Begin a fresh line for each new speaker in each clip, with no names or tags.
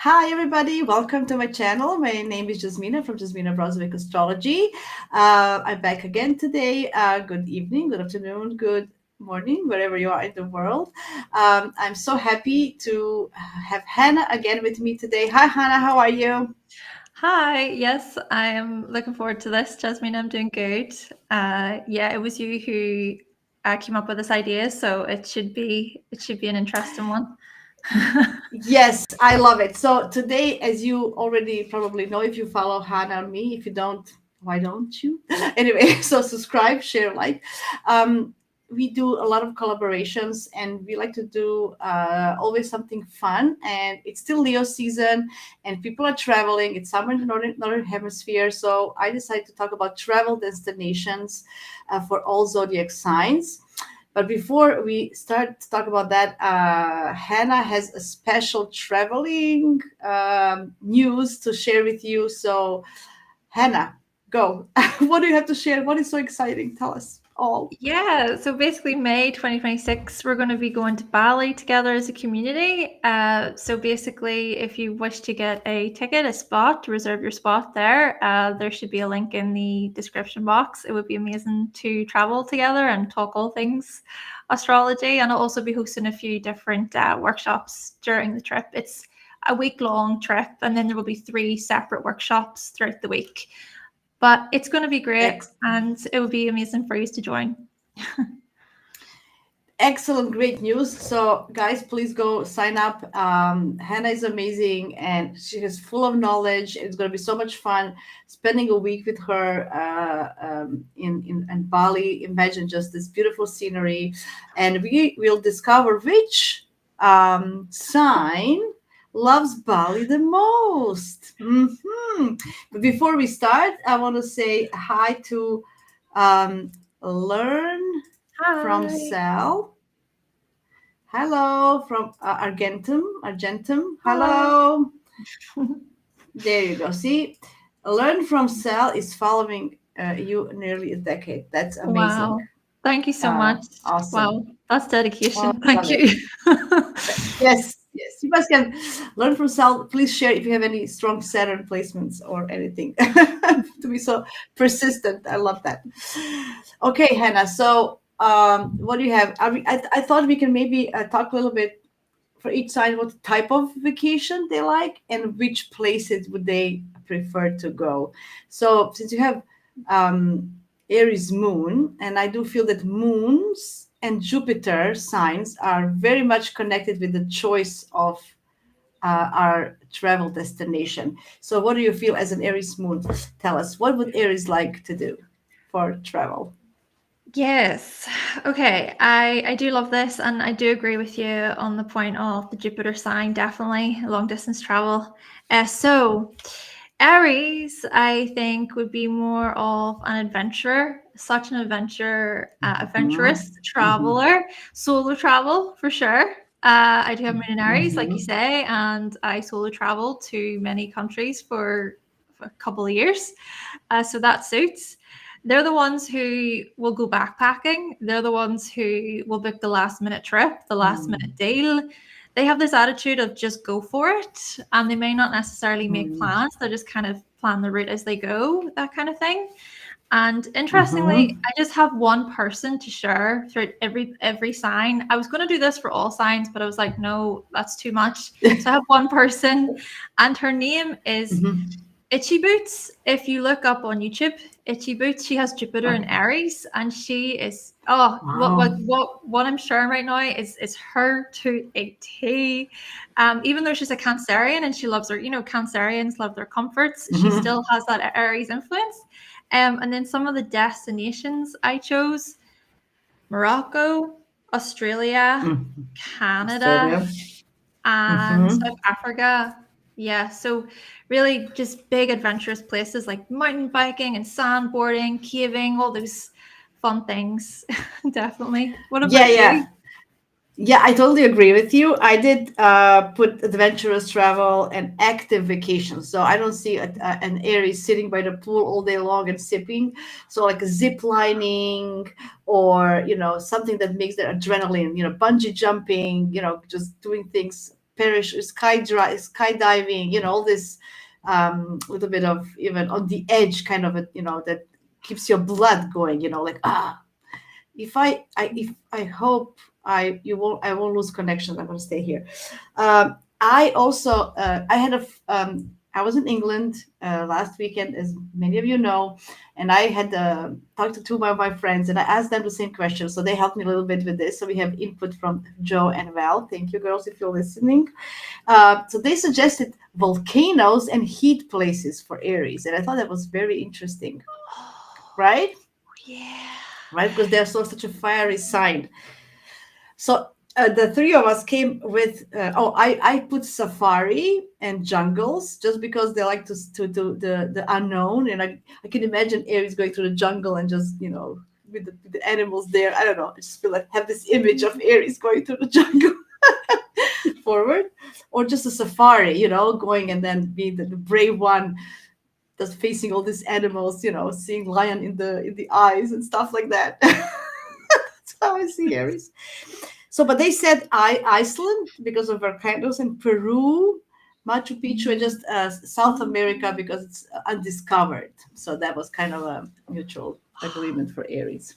Hi, everybody. Welcome to my channel. My name is Jasmina from Jasmina Astrology. I'm back again today. Good evening, good afternoon, good morning, wherever you are in the world. I'm so happy to have Hannah again with me today. Hi, Hannah. How are you?
Hi, yes, I am looking forward to this, Jasmine. I'm doing good. Yeah, it was you who came up with this idea, so it should be an interesting one.
Yes, I love it. So today, as you already probably know, if you follow Hannah or me, if you don't, why don't you? Anyway, so subscribe, share, like. We do a lot of collaborations, and we like to do always something fun. And it's still Leo season, and people are traveling. It's summer in the northern hemisphere, so I decided to talk about travel destinations for all zodiac signs. But before we start to talk about that, Hannah has a special traveling news to share with you. So, Hannah, go. What do you have to share? What is so exciting? Tell us all.
Yeah, so basically, May 2026, we're going to be going to Bali together as a community. So basically, if you wish to get a ticket, a spot, to reserve your spot there should be a link in the description box. It would be amazing to travel together and talk all things astrology. And I'll also be hosting a few different workshops during the trip. It's a week-long trip, and then there will be 3 separate workshops throughout the week. But it's going to be great,
Ex-
and it would be amazing for you to join.
Excellent, great news. So, guys, please go sign up. Hannah is amazing and she is full of knowledge. It's going to be so much fun spending a week with her in Bali. Imagine just this beautiful scenery. And we will discover which sign loves Bali the most. But before we start, I want to say hi to Learn from
Hi.
Sal. Hello from Argentum.
Hi.
Hello. There you go. See, Learn from Sal is following you nearly a decade. That's amazing.
Wow. Thank you so much.
Awesome.
Wow, that's
Oh,
dedication.
love
Thank
it.
you.
Yes, yes. You guys can learn from Sal. Please share if you have any strong Saturn placements or anything to be so persistent. I love that. Okay, Hannah. So, what do you have? I thought we can maybe talk a little bit for each sign what type of vacation they like and which places would they prefer to go. So since you have um, Aries moon, and I do feel that moons and Jupiter signs are very much connected with the choice of our travel destination. So what do you feel as an Aries moon? Tell us, what would Aries like to do for travel?
Yes. Okay. I do love this, and I do agree with you on the point of the Jupiter sign. Definitely long distance travel. So Aries, I think, would be more of an adventurer, such an adventurous
Mhm.
traveler, solo travel for sure. I do have Moon in Aries, like you
Mhm.
say, and I solo travel to many countries for a couple of years. So that suits. They're the ones who will go backpacking. They're the ones who will book the last minute trip, the last minute deal. They have this attitude of just go for it, and they may not necessarily make
Mhm.
plans. They just kind of plan the route as they go, that kind of thing. And interestingly,
Mhm.
I just have one person to share through every sign. I was going to do this for all signs, but I was like, no, that's too much. So I have one person, and her name is
Mhm.
Itchy Boots. If you look up on YouTube, Itchy Boots, she has Jupiter
Oh,
in Aries, and she is what
wow.
what I'm sharing right now is her to a T. Even though she's a Cancerian and she loves her, Cancerians love their comforts. She
Mhm.
still has that Aries influence. And then some of the destinations I chose: Morocco, Australia,
Mhm.
Canada,
Australia.
and South
Mhm.
Africa. Yeah, so really just big adventurous places like mountain biking and sandboarding, caving, all those fun things. Definitely. What
Yeah,
about
yeah.
you?
Yeah, I totally agree with you. I did put adventurous travel and active vacation. So I don't see an Aries sitting by the pool all day long and sipping. So like zip lining or, something that makes their adrenaline, bungee jumping, just doing things skydiving, all this little bit of even on the edge kind of that keeps your blood going, like if I hope I won't lose connections. I'm going to stay here. I also I was in England last weekend, as many of you know, and I had talked to two of my friends, and I asked them the same question, so they helped me a little bit with this. So we have input from Joe and Val. Thank you, girls, if you're listening. So they suggested volcanoes and heat places for Aries, and I thought that was very interesting, right?
Yeah.
Right, because they're such a fiery sign. So the three of us came with. I put safari and jungles just because they like to do the unknown, and I can imagine Aries going through the jungle and just with the animals there. I don't know. I just feel like have this image of Aries going through the jungle forward, or just a safari, going and then being the brave one just facing all these animals, seeing lion in the eyes and stuff like that. That's how I see Aries. So, but they said Iceland because of volcanoes, and Peru, Machu Picchu, and just South America because it's undiscovered. So that was kind of a mutual agreement for Aries.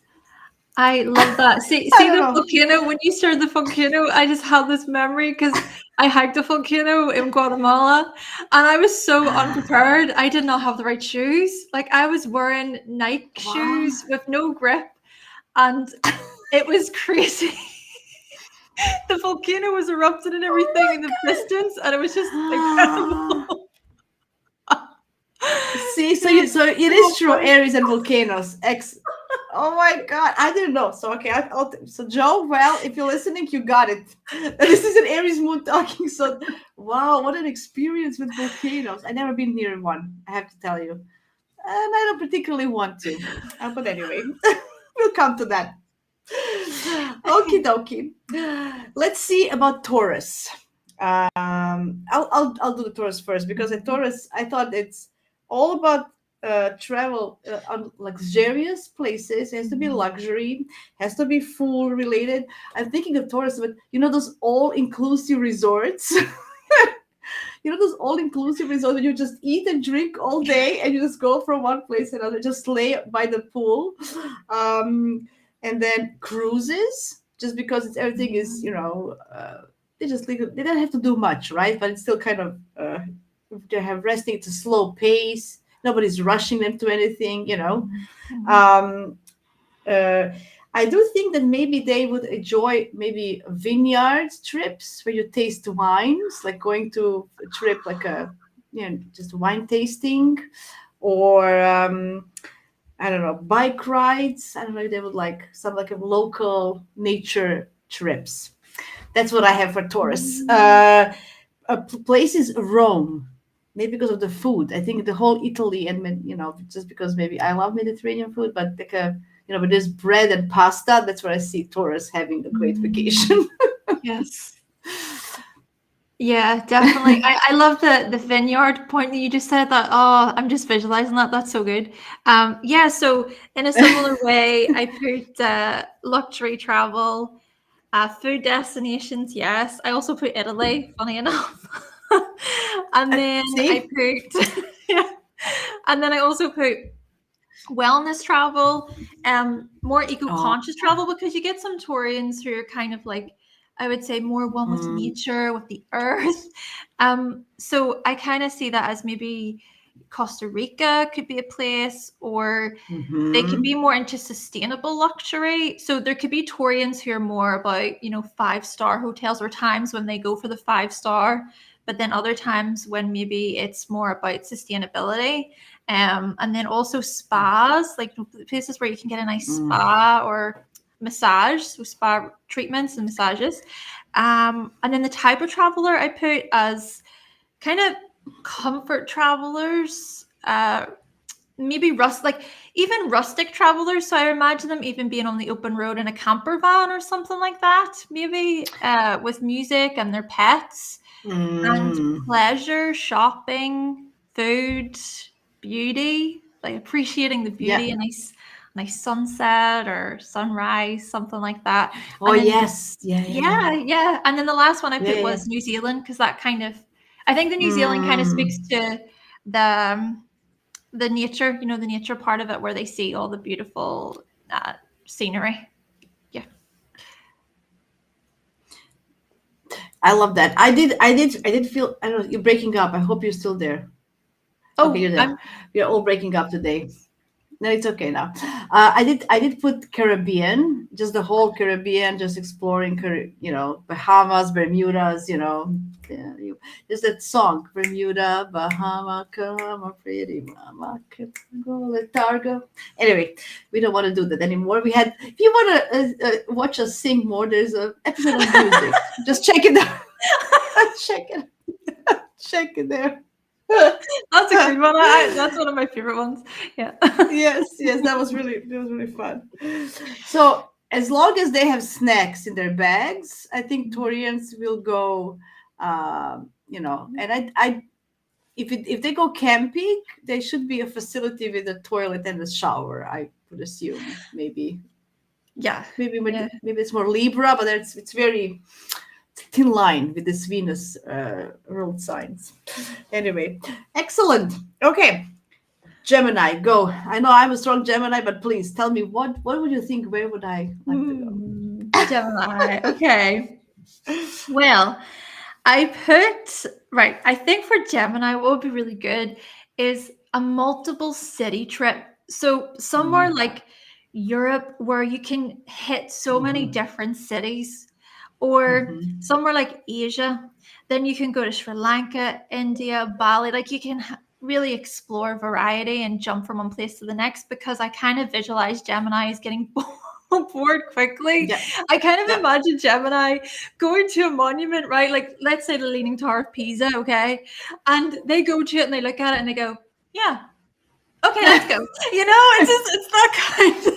I love that. See,
I
see
don't
the
know.
volcano. When you started the volcano, I just had this memory because I hiked a volcano in Guatemala, and I was so unprepared. I did not have the right shoes. Like I was wearing Nike
Wow.
shoes with no grip, and it was crazy. The volcano was erupting and everything in the distance, and it was just
Oh my God.
incredible.
See, so
It
you,
was
so it
so
is true.
funny.
Aries and volcanoes. Oh my God, I didn't know. So okay, so Joe, well, if you're listening, you got it. This is an Aries moon talking. So wow, what an experience with volcanoes. I never been near one. I have to tell you, and I don't particularly want to. But anyway, we'll come to that. Okie dokie. Let's see about Taurus. I'll do the Taurus first because at Taurus I thought it's all about travel on luxurious places. It has to be luxury, has to be food related. I'm thinking of Taurus, but those all inclusive resorts. Those all inclusive resorts where you just eat and drink all day and you just go from one place to another, just lay by the pool. And then cruises, just because everything is, they don't have to do much, right? But it's still kind of, they have resting, it's a slow pace. Nobody's rushing them to anything. Um, uh, I do think that maybe they would enjoy maybe vineyard trips where you taste wines, like going to a trip like just wine tasting, or I don't know, bike rides. I don't know if they would like some like a local nature trips. That's what I have for Taurus. Place is Rome, maybe because of the food. I think the whole Italy and just because maybe I love Mediterranean food, but like but there's bread and pasta. That's where I see Taurus having a great vacation.
Yes. Yeah, definitely. I love the vineyard point that you just said that. Oh, I'm just visualizing that. That's so good. Yeah, so in a similar way, I put luxury travel, food destinations, yes. I also put Italy, funny enough. And then I
See?
put yeah. And then I also put wellness travel, more
Oh.
eco-conscious travel, because you get some Taurians who are kind of like, I would say, more one with
Mm,
nature, with the earth. So I kind of see that as maybe Costa Rica could be a place, or they could
mhm.
be more into sustainable luxury. So there could be Taurians who are more about, 5-star hotels, or times when they go for the 5-star, but then other times when maybe it's more about sustainability. And then also spas, like places where you can get a nice
Mm.
spa or massage, so spa treatments and massages. And then the type of traveler I put as kind of comfort travelers, maybe like even rustic travelers. So I imagine them even being on the open road in a camper van or something like that, maybe with music and their pets, and
Mm.
pleasure, shopping, food, beauty, like appreciating the
Yeah.
beauty, a nice sunset or sunrise, something like that.
Oh
And then
yes, yeah, yeah, yeah,
yeah, yeah. And then the last one I
yeah,
put
yeah.
was New Zealand because that kind of, I think the New Zealand kind of speaks
Mm.
to the the nature, the nature part of it where they see all the beautiful scenery. Yeah.
I love that. I did feel. I don't know. You're breaking up. I hope you're still there. Okay,
Oh,
you're there.
I'm
We are all breaking up today. No, it's okay now. I did put Caribbean, just the whole Caribbean, just exploring, Bahamas, Bermudas, yeah, there's that song, Bermuda, Bahama, come on, pretty mama, go let Targo. Anyway, we don't want to do that anymore. If you want to watch us sing more, there's an episode on music. Just check it out. check it, check it there.
that's a good one. That's one of my favorite ones. Yeah.
Yes, yes, that was really fun. So as long as they have snacks in their bags, I think Torians will go. And if they go camping, there should be a facility with a toilet and a shower. I would assume
Yeah. Yeah.
maybe it's more Libra, but it's very thin line with this Venus road signs. Anyway, excellent. Okay, Gemini, go. I know I'm a strong Gemini, but please tell me what would you think? Where would I like to go?
Gemini. Okay. Well, I put, right. I think for Gemini, what would be really good is a multiple city trip. So somewhere
Mm,
like Europe where you can hit so many
mhm,
different cities, or
mhm.
somewhere like Asia. Then you can go to Sri Lanka, India, Bali. Like you can really explore variety and jump from one place to the next because I kind of visualize Gemini as getting bored quickly.
Yeah,
I kind of
yeah,
imagine Gemini going to a monument, right? Like, let's say the Leaning Tower of Pisa, okay? And they go to it and they look at it and they go, yeah, okay, let's go. It's that kind of.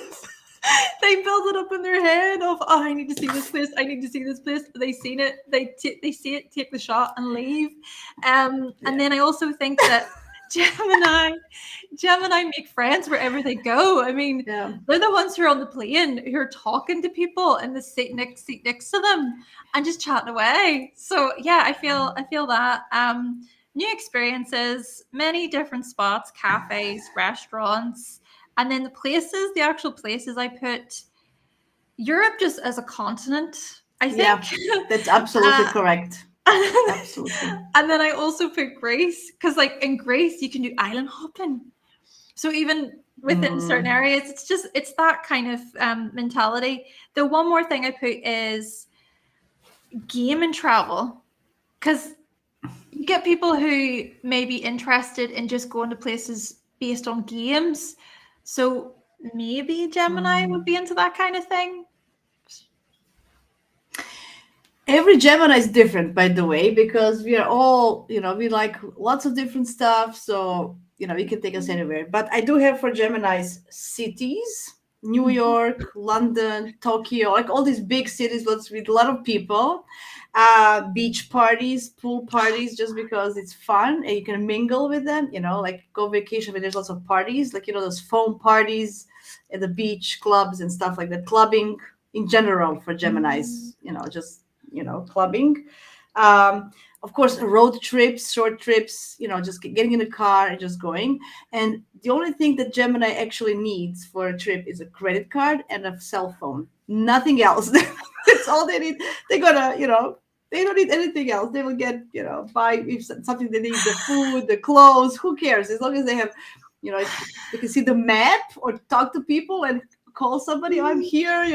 They build it up in their head of, oh, I need to see this place. I need to see this place. They seen it. They see it, take the shot, and leave. And
yeah,
then I also think that Gemini, Gemini make friends wherever they go. I mean,
yeah.
they're the ones who are on the plane who are talking to people in the seat next to them and just chatting away. So yeah, I feel that. New experiences, many different spots, cafes, restaurants, and then the actual places I put Europe just as a continent, I think.
Yeah, that's absolutely
uh,
correct. Absolutely.
and then I also put Greece because, like, in Greece, you can do island hopping. So even within certain
Mm,
areas, it's that kind of mentality. The one more thing I put is game and travel because you get people who may be interested in just going to places based on games. So maybe Gemini would
mm.
be into that kind of thing.
Every Gemini is different, by the way, because we are all, we like lots of different stuff. So, you can take us anywhere. But I do have for Gemini's cities, New York, London, Tokyo, like all these big cities with a lot of people, beach parties, pool parties, just because it's fun and you can mingle with them, like go vacation where there's lots of parties, like, those foam parties at the beach clubs and stuff like that, clubbing in general for Geminis, just clubbing. Um, of course, road trips, short trips, just getting in a car and just going. And the only thing that Gemini actually needs for a trip is a credit card and a cell phone. Nothing else. That's all they need. They're gonna, they don't need anything else. They will get, buy if something they need, the food, the clothes. Who cares? As long as they have, they can see the map or talk to people and call somebody. "Oh, I'm here."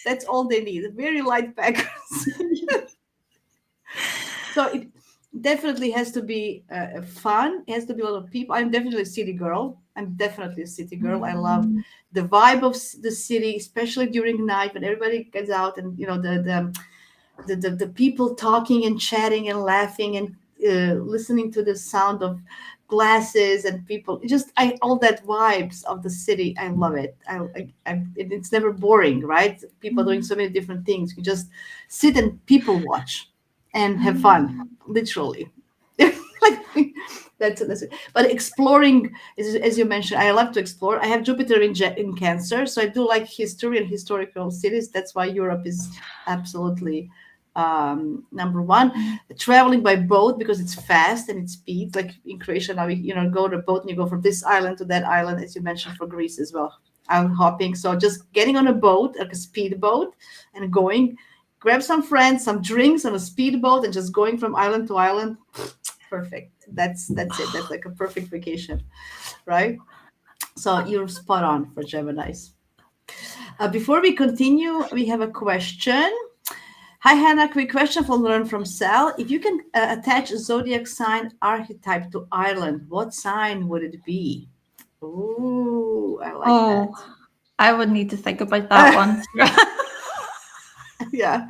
That's all they need. Very light packers. So it definitely has to be fun. It has to be a lot of people. I'm definitely a city girl. I'm definitely a city girl. I love the vibe of the city, especially during night when everybody gets out and the people talking and chatting and laughing and listening to the sound of glasses and people. Just all that vibes of the city. I love it. It's never boring, right? People doing so many different things. You just sit and people watch and have fun, literally. like that's it. But exploring is, as you mentioned, I love to explore. I have Jupiter in Cancer, so I do like history and historical cities. That's why Europe is absolutely number one. Traveling by boat because it's fast and it speeds. Like in Croatia now, go to a boat and you go from this island to that island, as you mentioned for Greece as well. Island hopping. So just getting on a boat, like a speedboat, and going, grab some friends, some drinks on a speedboat, and just going from island to island. Perfect. That's it. That's like a perfect vacation, right? So you're spot on for Gemini's. Before we continue, we have a question. Hi, Hannah. Quick question from Learn from Sal. If you can attach a zodiac sign archetype to Ireland, what sign would it be? Ooh, I like that.
Oh, I would need to think about that one.
Yeah.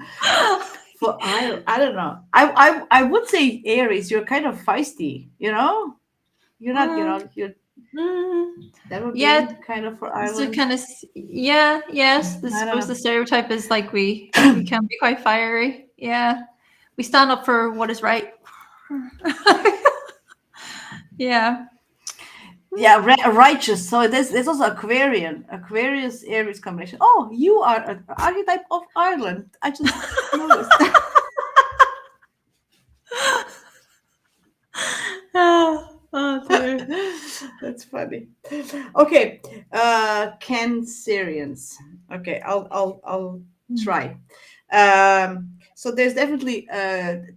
For I don't know. I would say Aries. You're kind of feisty. You're not. You're
Mm,
that would
yeah,
be kind of for
so
Ireland.
kind of, yeah, yes. I
I don't
suppose
know.
the stereotype is like we can be quite fiery. Yeah, we stand up for what is right. Yeah.
Yeah, righteous. So there's also Aquarius Aries combination. Oh, you are an archetype of Ireland. I just noticed.
Oh dear.
That's funny. Okay, Cancerians. Okay, I'll try. So there's definitely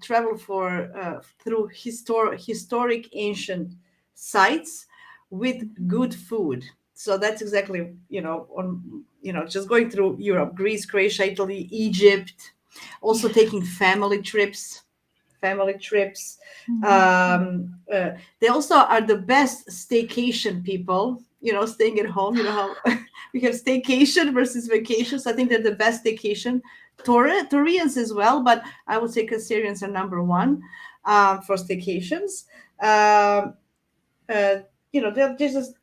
travel for through historic ancient sites with good food. So that's exactly on just going through Europe, Greece, Croatia, Italy, Egypt. Also taking
Yes.
family trips.
Mhm.
They also are the best staycation people. Staying at home. You know how we have staycation versus vacation. So I think they're the best staycation. Taurians as well, but I would say Cancerians are number one for staycations. Um, uh, they're just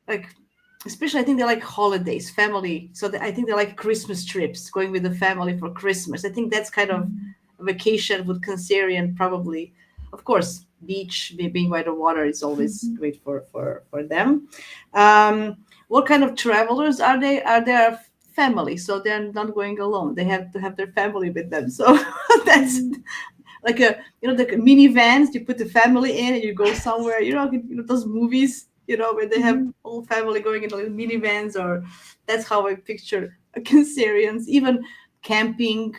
like especially I think they like holidays, family. So I think they like Christmas trips, going with the family for Christmas. I think that's kind of a vacation with Cancerian probably. Of course, beach, being by the water is always
Mhm.
great for them. What kind of travelers are they? Are they a family? So they're not going alone. They have to have their family with them. So that's
Mhm.
like the minivans you put the family in and you go somewhere, those movies, where they have
Mhm.
whole family going in little minivans, or that's how I picture Cancerians. Even camping,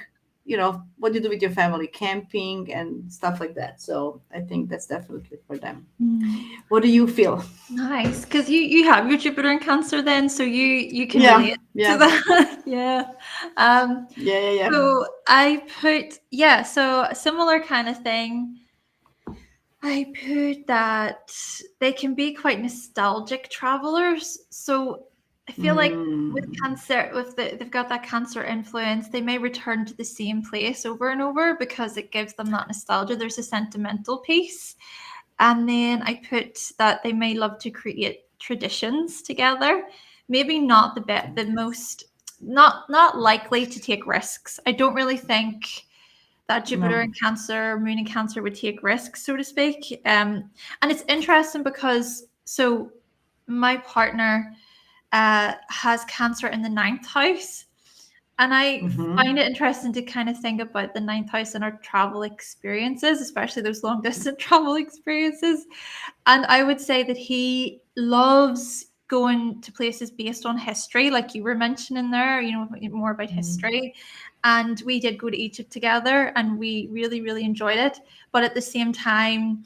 what do you do with your family, camping and stuff like that. So I think that's definitely for them.
Mm.
What do you feel?
Nice, because you have your Jupiter in Cancer then, so you can
Yeah,
relate to
yeah,
that. Yeah. Um,
yeah, yeah, yeah.
so I put, yeah, so a similar kind of thing. I put that they can be quite nostalgic travelers. So I feel like with
Mm,
Cancer, they've got that Cancer influence, they may return to the same place over and over because it gives them that nostalgia. There's a sentimental piece. And then I put that they may love to create traditions together. Maybe not the most, not likely to take risks. I don't really think that Jupiter
no.
in Cancer, Moon in Cancer would take risks, so to speak. And it's interesting because so my partner has Cancer in the ninth house. And I
Mm-hmm.
find it interesting to kind of think about the ninth house and our travel experiences, especially those long distance travel experiences. And I would say that he loves going to places based on history, like you were mentioning there, more about history. And we did go to Egypt together and we really, really enjoyed it. But at the same time,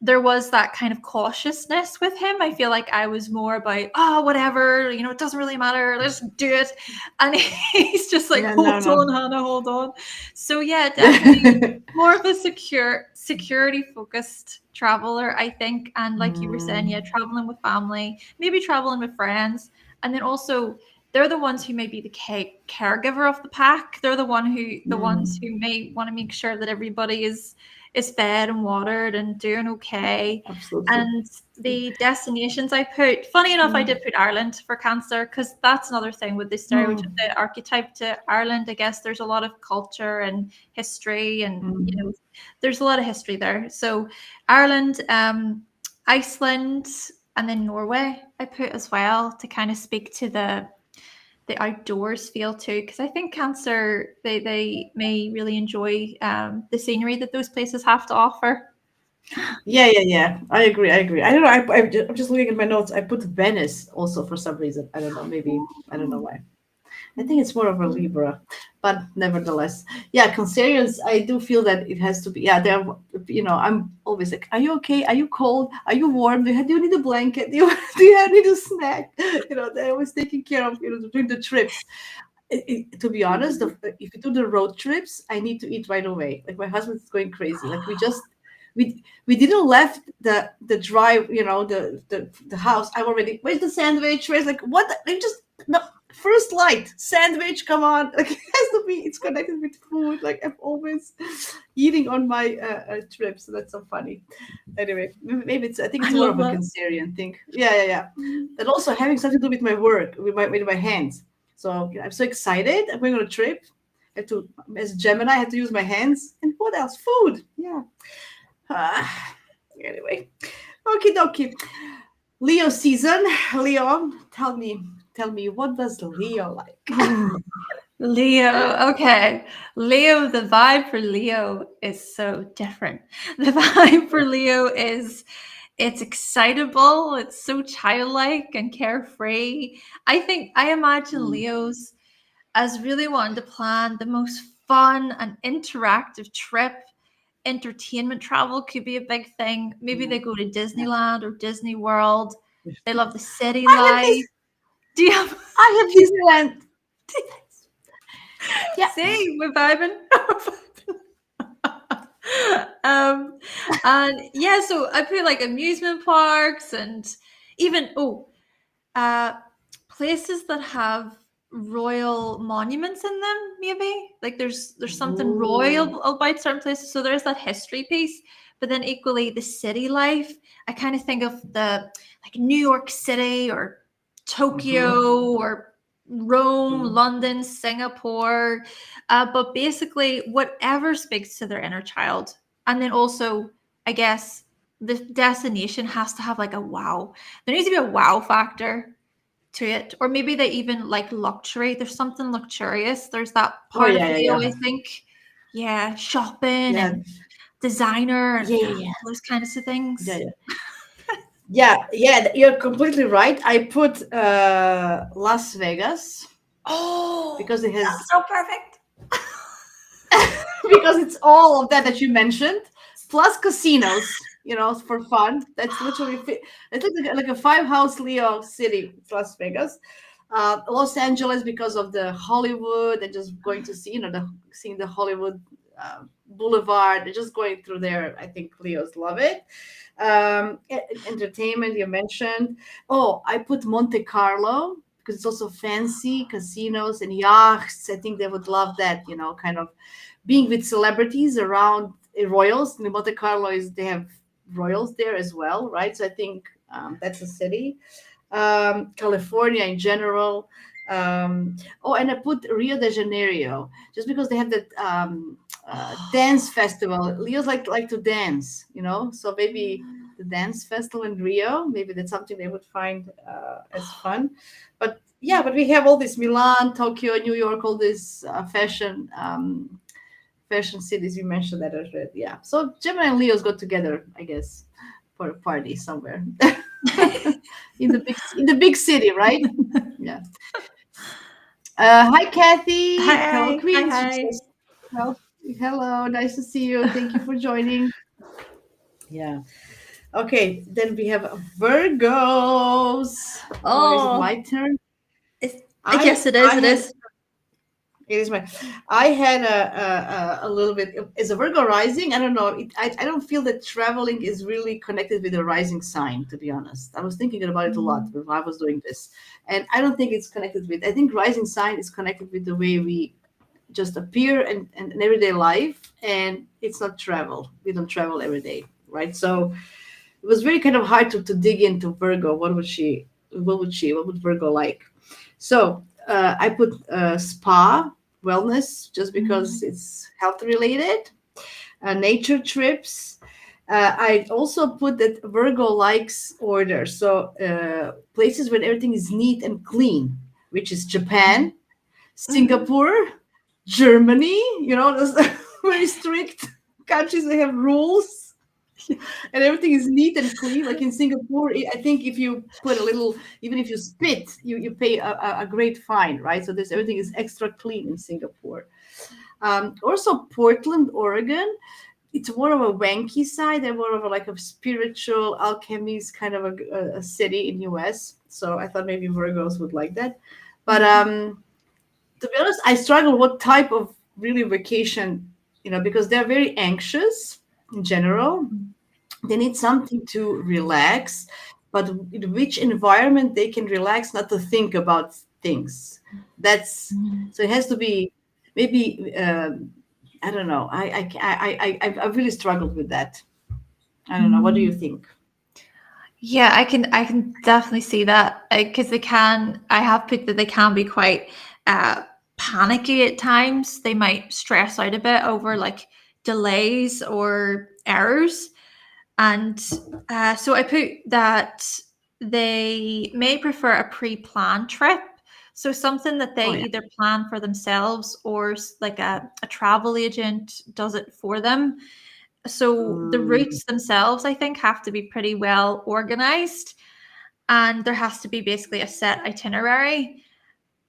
there was that kind of cautiousness with him. I feel like I was more about, oh, whatever, it doesn't really matter, let's do it. And he's just like,
Yeah, no,
hold
no.
on, Hannah, hold on. So yeah, definitely more of a security focused traveler, I think. And like you were saying, yeah,
Mm,
traveling with family, maybe traveling with friends, and then also they're the ones who may be the caregiver of the pack. They're the ones
Mm,
who may want to make sure that everybody is fed and watered and doing okay.
absolutely.
And the destinations I put, funny enough, I
Mm,
did put Ireland for Cancer because that's another thing with the stereotype,
mm,
the archetype to Ireland. I guess there's a lot of culture and history, and
mm.
there's a lot of history there. So Ireland, Iceland, and then Norway I put as well to kind of speak to the outdoors feel too, because I think Cancer they may really enjoy the scenery that those places have to offer.
Yeah, yeah, yeah. I agree. I agree. I don't know. I'm just looking at my notes. I put Venice also for some reason. I don't know. Maybe I don't know why. I think it's more of a Libra, but nevertheless, yeah, Cancerians. I do feel that it has to be. Yeah, they're. I'm always like, "Are you okay? Are you cold? Are you warm? Do you need a blanket? Do you need a snack?" They're always taking care of during the trips. To be honest, if you do the road trips, I need to eat right away. Like my husband's going crazy. Like we didn't left the drive, the house. I'm already. Where's the sandwich? Where's like what? They just no. First light sandwich. Come on, like it has to be. It's connected with food. Like I'm always eating on my trips. So that's so funny. Anyway, maybe it's. I think
I
it's more
love
of a
that.
Cancerian thing. Yeah, yeah, yeah. And also having something to do with my work, with my hands. So I'm so excited. I'm going on a trip. I have to, as Gemini, I have to use my hands. And what else? Food. Yeah. Ah, anyway. Okie dokie. Leo season. Leo, tell me, what does Leo like?
Ooh, Leo. Okay. Leo, the vibe for Leo is so different. The vibe for Leo is it's excitable, it's so childlike and carefree. I imagine
Mm,
Leos as really wanting to plan the most fun and interactive trip. Entertainment travel could be a big thing. Maybe they
mm,
go to
yeah.
Disneyland or Disney World. They love the city
I have this.
life. Do you have
I have Disneyland. Yeah.
see, we're vibing. um and yeah, so I put like amusement parks and even uh places that have royal monuments in them, maybe like there's something
Ooh.
royal about certain places, so there's that history piece. But then equally the city life, I kind of think of the like New York City or
Mm-hmm.
Tokyo or Rome,
Mm-hmm.
London, Singapore, but basically whatever speaks to their inner child. And then also, I guess the destination has to have like a wow. There needs to be a wow factor to it, or maybe they even like luxury. There's something luxurious. There's that
Oh
part of
yeah, yeah,
Leo,
yeah,
I think. Yeah, shopping
yeah,
and designer and
yeah, yeah, yeah,
those kinds of
yeah,
things.
yeah. Yeah, yeah, you're completely right. I put Las Vegas
Oh,
because it has
that's so perfect.
because it's all of that you mentioned, plus casinos. For fun. That's literally it's like a five house Leo city. It's Las Vegas, Los Angeles because of the Hollywood and just going to see seeing the Hollywood Boulevard and just going through there. I think Leos love it. Entertainment you mentioned. Oh, I put Monte Carlo because it's also fancy casinos and yachts. I think they would love that. Kind of being with celebrities around royals. In Monte Carlo is they have royals there as well, right? So I think that's a city. California in general. Oh, and I put Rio de Janeiro just because they have that dance festival. Leos like to dance, so maybe the dance festival in Rio. Maybe that's something they would find as fun. But yeah, but we have all this Milan, Tokyo, New York, all these fashion cities. You mentioned that already. Yeah. So Gemini and Leos go together, I guess, for a party somewhere in the big city, right? Yeah. Hi, Kathy. Hello,
Hi, hi,
Queen. She
hi.
says, well, hello. Nice to see you. Thank you for joining. Yeah. Okay. Then we have Virgos. Oh, is it
Oh,
my turn?
it's,
I
yes, it is.
I
It
had
is.
It is my. I had a little bit as a Virgo rising. I don't know. I don't feel that traveling is really connected with the rising sign. To be honest, I was thinking about it a lot
Mm,
when I was doing this, and I don't think it's connected with. I think rising sign is connected with the way we just appear and in everyday life, and it's not travel. We don't travel every day, right? So it was very kind of hard to dig into Virgo. What would Virgo like? So I put spa, wellness, just because
mm,
it's health related, nature trips. I also put that Virgo likes order. So places where everything is neat and clean, which is Japan,
mhm,
Singapore, Germany, those very strict countries. They have rules and everything is neat and clean. Like in Singapore, I think if you put a little, even if you spit, you pay a great fine, right? So there's everything is extra clean in Singapore. Also, Portland, Oregon. It's more of a wanky side and more of a like a spiritual alchemist kind of a city in US. So I thought maybe Virgos would like that. But
mhm,
to be honest, I struggle what type of really vacation, because they're very anxious in general. They need something to relax, but in which environment they can relax, not to think about things. That's
mhm.
so it has to be maybe I don't know. I really struggled with that. I don't know. What do you
Mm.
think?
Yeah, I can definitely see that because they can. I have put that they can be quite uh, panicky at times. They might stress out a bit over like delays or errors, and so I put that they may prefer a pre-planned trip. So something that they
Oh yeah.
either plan for themselves or like a travel agent does it for them. So the
Mm,
routes themselves, I think, have to be pretty well organized, and there has to be basically a set itinerary.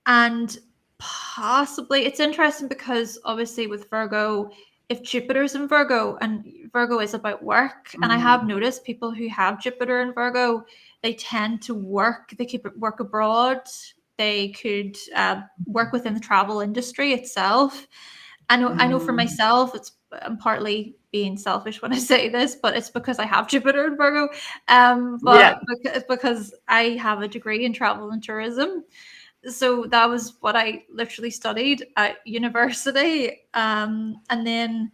And possibly it's interesting because obviously with Virgo, if Jupiter's in Virgo and Virgo is about work, and I have
mm,
noticed people who have Jupiter in Virgo, they tend to work, they keep work abroad, they could work within the travel industry itself. I know for
mm.
myself, I'm partly being selfish when I say this, but it's because I have Jupiter in Virgo.
Yeah.
But because I have a degree in travel and tourism, so that was what I literally studied at university. And then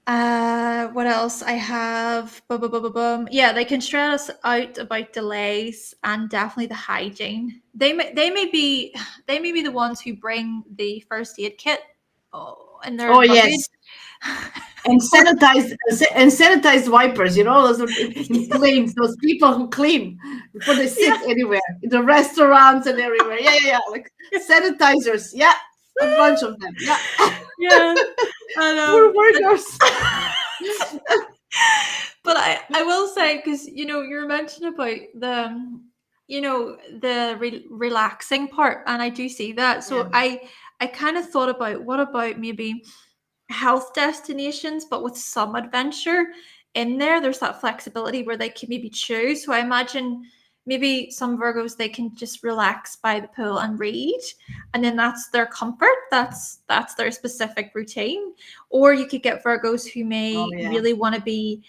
what else I have? Bum, bum, bum, bum, bum. Yeah, they can stress out about delays and definitely the hygiene. They may be the ones who bring the first aid kit in their
Oh
luggage.
yes. And sanitized wipers, those are in planes, those people who clean before they
Yeah,
sit anywhere in the restaurants and everywhere. Yeah, yeah, yeah. Like sanitizers. Yeah, a bunch of them. Yeah,
yeah. And
poor workers.
but I will say because you're mentioning about the relaxing part, and I do see that.
Yeah.
So I kind of thought about what about maybe health destinations, but with some adventure in there. There's that flexibility where they can maybe choose. So I imagine maybe some Virgos they can just relax by the pool and read, and then that's their comfort. That's their specific routine. Or you could get Virgos who
Oh
may
yeah.
really want to be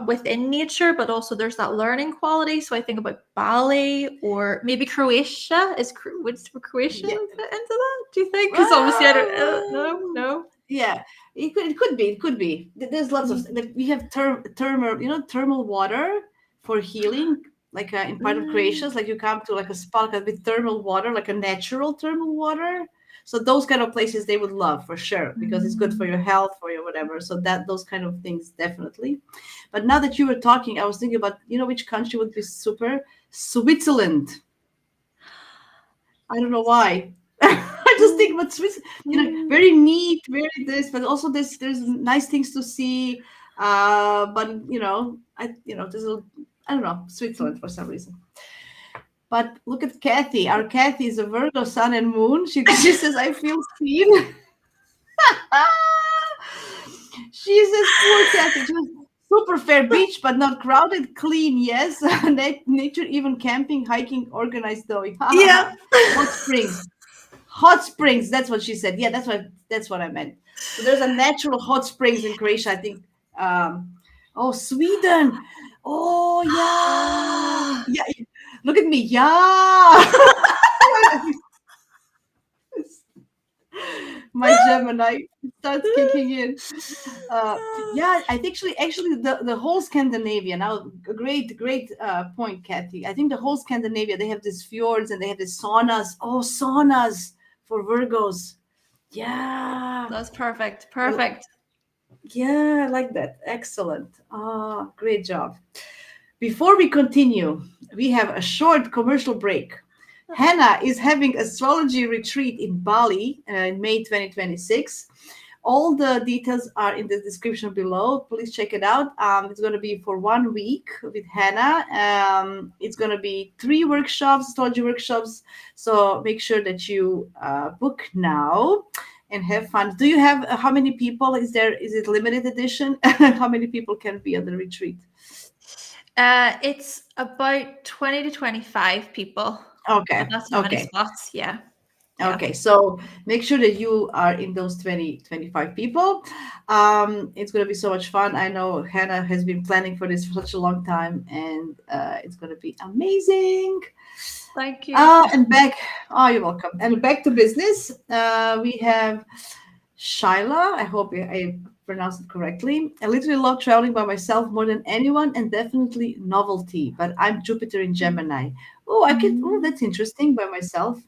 within nature, but also there's that learning quality. So I think about Bali or maybe Croatia. Would Croatia
Yeah.
fit into that? Do you think? Because obviously I don't. No,
Well,
no.
yeah. It could be. It could be. There's lots of
Mhm.
like we have thermal water for healing. Like in part of Croatia,
Mm,
it's like you come to like a spa like, with thermal water, like a natural thermal water. So those kind of places they would love for sure because it's good for
mm,
your health, for your whatever. So that those kind of things definitely. But now that you were talking, I was thinking about which country would be super. Switzerland. I don't know why. I just
mm,
think about Swiss,
mm.
very neat, very this, but also there's nice things to see. But there's I don't know, Switzerland for some reason. But look at Kathy. Our Kathy is a Virgo sun and moon. She says, I feel seen. She says, poor Kathy. Just super fair beach, but not crowded, clean, yes. Nature, even camping, hiking, organized though.
Yeah.
Hot springs. Hot springs. That's what she said. Yeah, that's what I meant. So there's a natural hot springs in Croatia. I think. Oh, Sweden. Oh yeah, yeah. Look at me. Yeah. My Gemini starts kicking in. Yeah, I think actually the whole Scandinavia now. A great point, Kathy. I think the whole Scandinavia, they have these fjords and they have these saunas. Oh, saunas for Virgos. Yeah.
That's perfect.
I-
Perfect.
yeah, I like that. Excellent. Great job. Before we continue, we have a short commercial break. Hannah is having astrology retreat in Bali in May 2026. All the details are in the description below. Please check it out. It's going to be for 1 week with Hannah. It's going to be 3 workshops, astrology workshops. So make sure that you book now and have fun. Do you have how many people? Is there? Is it limited edition? How many people can be on the retreat?
It's about 20 to 25 people, but
Okay.
that's how many
Okay.
spots. Yeah. Yeah.
Okay, so make sure that you are in those 20 25 people. It's going to be so much fun. I know Hannah has been planning for this for such a long time, and it's going to be amazing.
Thank you.
And back, oh, you're welcome. And back to business. We have Shyla. I hope I pronounced it correctly. I literally love traveling by myself more than anyone, and definitely novelty. But I'm Jupiter in Gemini. Oh, I could. Oh,
Mm.
that's interesting. By myself.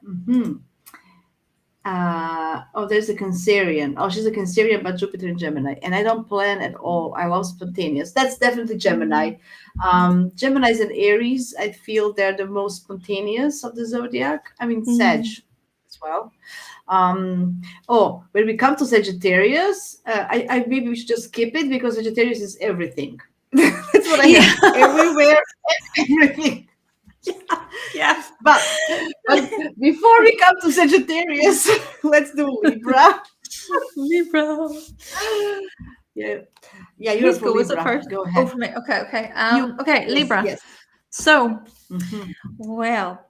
Oh, there's a Cancerian. Oh, she's a Cancerian, but Jupiter in Gemini. And I don't plan at all. I love spontaneous. That's definitely Gemini.
Mm.
Gemini's and Aries, I feel they're the most spontaneous of the zodiac. I mean, Sag
Mm.
as well. Oh, when we come to Sagittarius, I maybe we should just skip it because Sagittarius is everything. That's what I
Yeah.
have everywhere, everything.
Yeah.
But but before we come to Sagittarius, let's do Libra.
Libra.
Yeah, yeah, you're
Whose
for
go was it
Libra.
first?
Go
Oh,
ahead.
for me. Okay, okay.
You,
Okay,
yes,
Libra.
yes.
So,
Hmm.
well,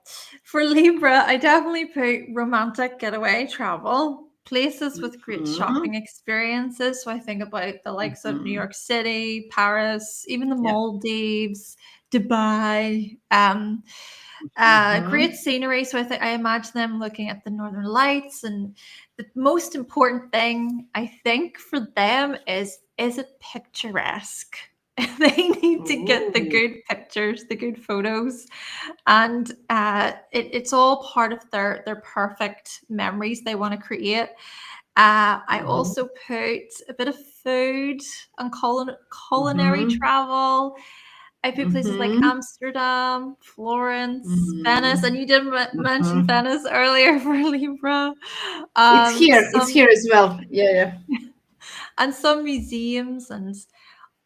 for Libra, I definitely put romantic getaway travel, places with great
Hmm.
shopping experiences. So I think about the likes of New
Hmm.
York City, Paris, even the
Yeah.
Maldives, Dubai.
Hmm.
Great scenery. So I imagine them looking at the northern lights, and the most important thing I think for them is it picturesque? They need to get the
Ooh.
good pictures, the good photos, and it's all part of their perfect memories they want to create. I
Hmm.
also put a bit of food and culinary
Hmm.
travel. I put places like
Hmm.
Amsterdam, Florence, Venice, and
Hmm.
you did mention Venice earlier for Libra.
It's here. It's
Some
here as well. Yeah,
and some museums and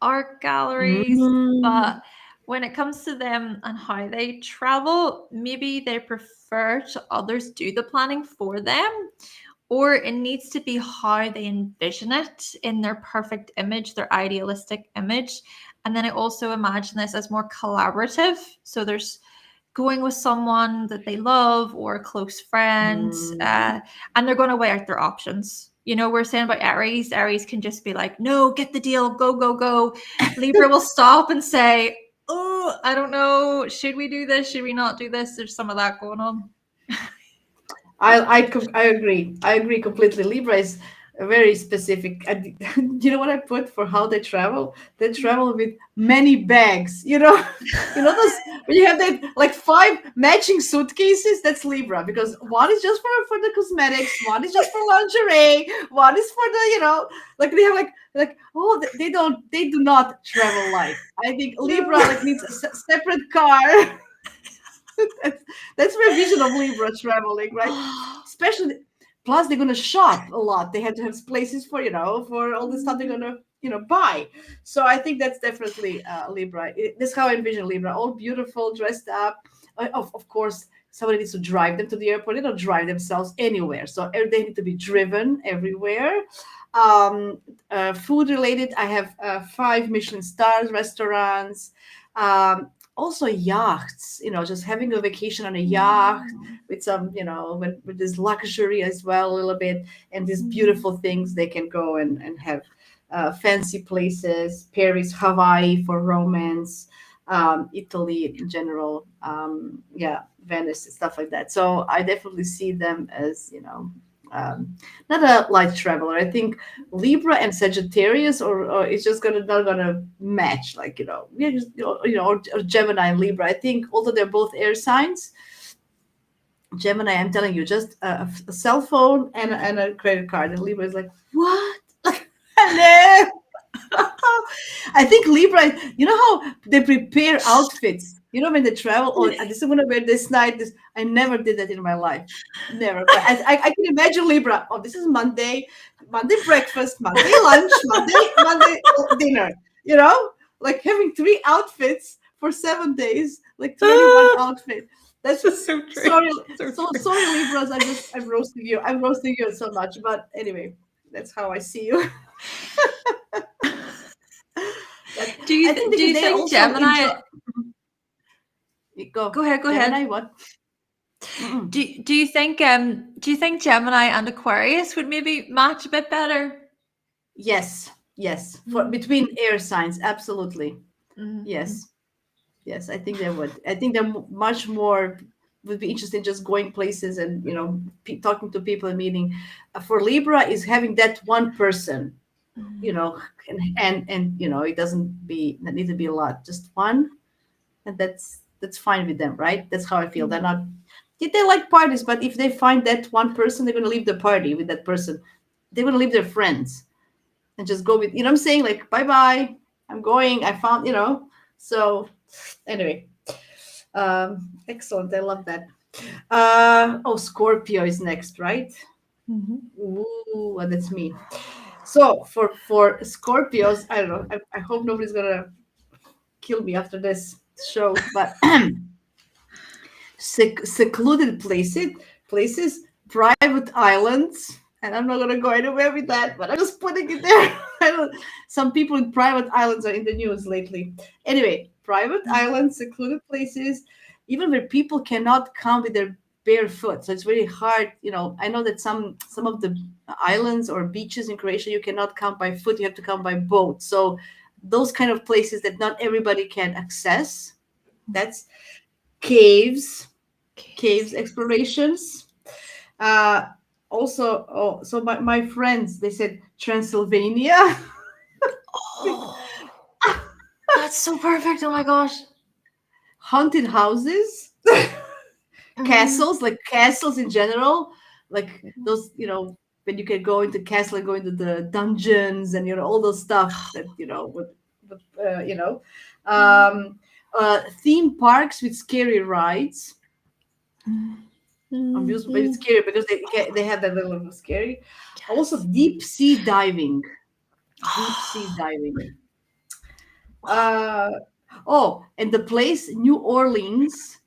art
yeah.
galleries,
Hmm.
but when it comes to them and how they travel, maybe they prefer to others do the planning for them, or it needs to be how they envision it in their perfect image, their idealistic image. And then I also imagine this as more collaborative. So there's going with someone that they love or a close friend,
Hmm.
and they're going to weigh out their options. You know, we're saying about Aries. Aries can just be like, no, get the deal, go, go, go. Libra will stop and say, oh, I don't know. Should we do this? Should we not do this? There's some of that going on.
I agree. I agree completely. Libra is a very specific. You know what I put for how they travel? They travel with many bags. You know those when you have that like 5 matching suitcases. That's Libra because one is just for the cosmetics, one is just for lingerie, one is for the like they have like oh they do not travel light. I think Libra
No.
like needs a separate car. that's, that's my vision of Libra traveling, right? Especially, plus they're gonna shop a lot. They have to have places for for all the stuff they're gonna buy. So I think that's definitely Libra. That's how I envision Libra. All beautiful, dressed up. Of course, somebody needs to drive them to the airport. They don't drive themselves anywhere. So they need to be driven everywhere. Food related, I have 5 Michelin stars restaurants. also yachts, just having a vacation on a yacht with some, with this luxury as well, a little bit, and these beautiful things they can go and have fancy places, Paris, Hawaii for romance, Italy in general, yeah, Venice, stuff like that. So I definitely see them as, not a light traveler. I think Libra and Sagittarius, or it's just gonna not gonna match. Like we're just or Gemini and Libra. I think although they're both air signs, Gemini, I'm telling you, just a cell phone and a credit card, and Libra is like, what? Hello. I think Libra, how they prepare outfits. When they travel, oh, this I'm gonna wear this night. This I never did that in my life, never. But I can imagine Libra. Oh, this is Monday breakfast, Monday lunch, Monday dinner. Like having 3 outfits for 7 days, like 21 outfit. That's
This is so true.
sorry,
So true.
sorry, Libras. I'm roasting you. I'm roasting you so much, but anyway, that's how I see you. But
Do you
I think
do
because
you
they
think
also
Gemini?
enjoy. Go.
Go ahead. Go
Gemini,
ahead.
what? Mm-mm.
Do you think Gemini and Aquarius would maybe match a bit better?
Yes, yes. For
Mm,
between air signs, absolutely.
mm,
Yes, yes. I think they would. I think they're much more would be interested in just going places and talking to people and meeting. For Libra is having that one person, you
mm,
know, and it doesn't need to be a lot, just one, and that's fine with them, right? That's how I feel. They're
mm.
not. Yeah, they like parties, but if they find that one person, they're gonna leave the party with that person. They're gonna leave their friends and just go with, what I'm saying, like, bye bye, I'm going. I found, So anyway, excellent. I love that. Oh, Scorpio is next, right?
Mhm.
Ooh, well, that's me. So for Scorpios, I don't know. I hope nobody's gonna kill me after this show, but secluded places, private islands, and I'm not gonna go anywhere with that, but I'm just putting it there. I don't. Some people in private islands are in the news lately. Anyway, private islands, secluded places, even where people cannot come with their bare foot. So it's very hard. I know that some of the islands or beaches in Croatia you cannot come by foot. You have to come by boat. So those kind of places that not everybody can access. That's caves,
Caves.
explorations. Uh, Also, oh, so my friends, they said Transylvania,
Oh, that's so perfect. Oh my gosh.
haunted houses,
Mm,
castles, like castles in general, like those, when you can go into castle and go into the dungeons and all those stuff that with um, theme parks with scary rides. Amusement, but it's
mm.
scary because they have that little scary. Also,
Yes.
deep sea diving. Deep sea diving. Uh oh, and the place New Orleans.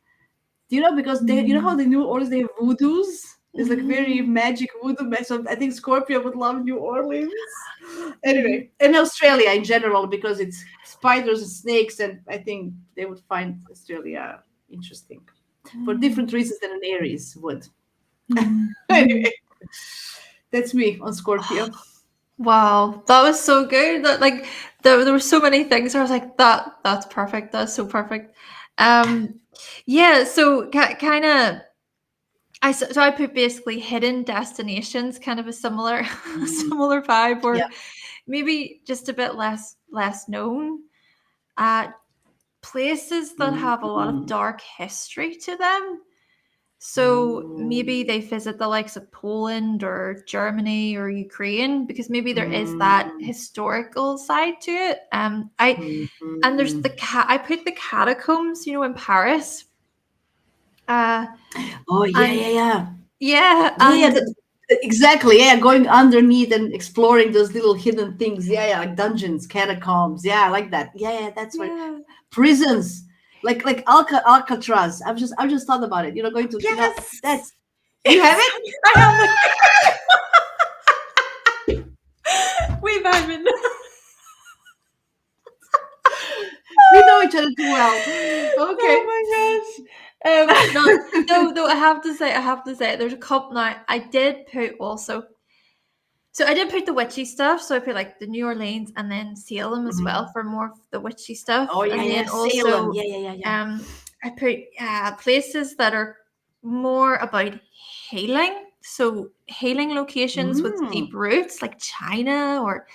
Do you know because how
Mm,
the New Orleans they have voodoos? There's like very
mhm,
magic voodoo. So I think Scorpio would love New Orleans.
mhm,
Anyway, and Australia in general because it's spiders and snakes, and I think they would find Australia interesting for different
mm,
reasons than an Aries would.
mhm, mhm.
Anyway, that's me on Scorpio.
Wow, that was so good. That like there were so many things. I was like, that's perfect. That's so perfect. Um, yeah. So kind of. So I put basically hidden destinations, kind of a similar
Mm,
similar vibe,
yeah.
or maybe just a bit less known. Uh, Places that have a lot of
Mm,
dark history to them. So maybe
mm,
they visit the likes of Poland or Germany or Ukraine because maybe there is that
mm,
historical side to it. I
mm,
and there's
mm.
I put the catacombs, in Paris. Uh,
Oh yeah,
and
yeah, yeah,
yeah,
yeah, yeah.
and
Exactly. Yeah, going underneath and exploring those little hidden things. Yeah, yeah, like dungeons, catacombs. Yeah, I like that. Yeah, yeah, that's right.
yeah,
Prisons, like Alcatraz. I've just thought about it. Going to
yes,
that's you have it.
I have it. We've having.
We know each other too well. Okay.
Oh my gosh. No, though I have to say, there's a couple now. I did put also. So I did put the witchy stuff. So I put like the New Orleans and then Salem as
Mhm.
well for more of the witchy stuff.
Oh yeah,
And
yeah,
then
Salem.
also,
Yeah, yeah, yeah, yeah.
I put places that are more about healing. So healing locations with deep
Mm.
roots, like China or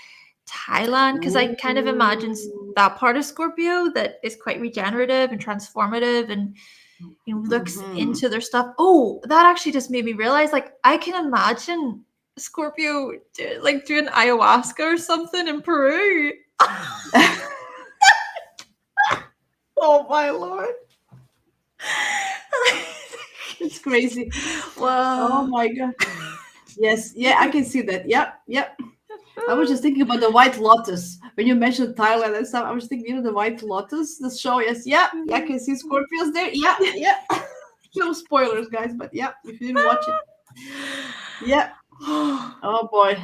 Thailand, because I kind of imagine
Ooh.
that part of Scorpio that is quite regenerative and transformative and looks
Hmm.
into their stuff. Oh, that actually just made me realize like I can imagine Scorpio like doing ayahuasca or something in Peru.
Oh my lord, it's crazy. Oh
Wow.
my god. Yes, yeah, I can see that. Yep, yep. I was just thinking about the White Lotus when you mentioned Thailand and stuff. I was thinking, the White Lotus, the show. Yes, yeah, yeah. I can see Scorpios there. Yeah, yeah. No spoilers, guys, but yeah, if you didn't watch it, yeah. Oh boy,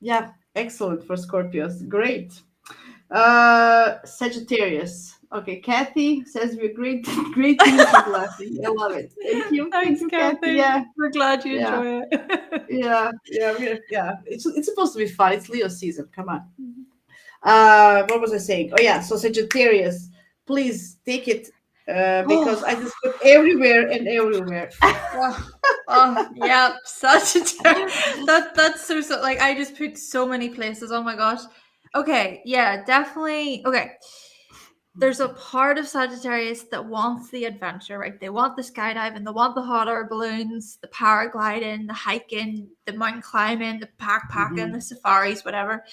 yeah, excellent for Scorpios. Great. Sagittarius. Okay, Kathy says we're great, great team. She's laughing. I love it. Thank
Thanks,
you, Kathy.
Kathy.
Yeah,
We're glad you
yeah,
enjoy it.
yeah, yeah, yeah. It's supposed to be fun. It's Leo season. Come on. What was I saying? Oh yeah, so Sagittarius, please take it because I
Oh,
just put everywhere and everywhere.
oh, oh, yeah, such a that's so like I just put so many places. Oh my gosh. Okay, yeah, definitely. Okay, there's a part of Sagittarius that wants the adventure, right? They want the skydiving, they want the hot air balloons, the paragliding, the hiking, the mountain climbing, the backpacking,
Mhm.
the safaris, whatever.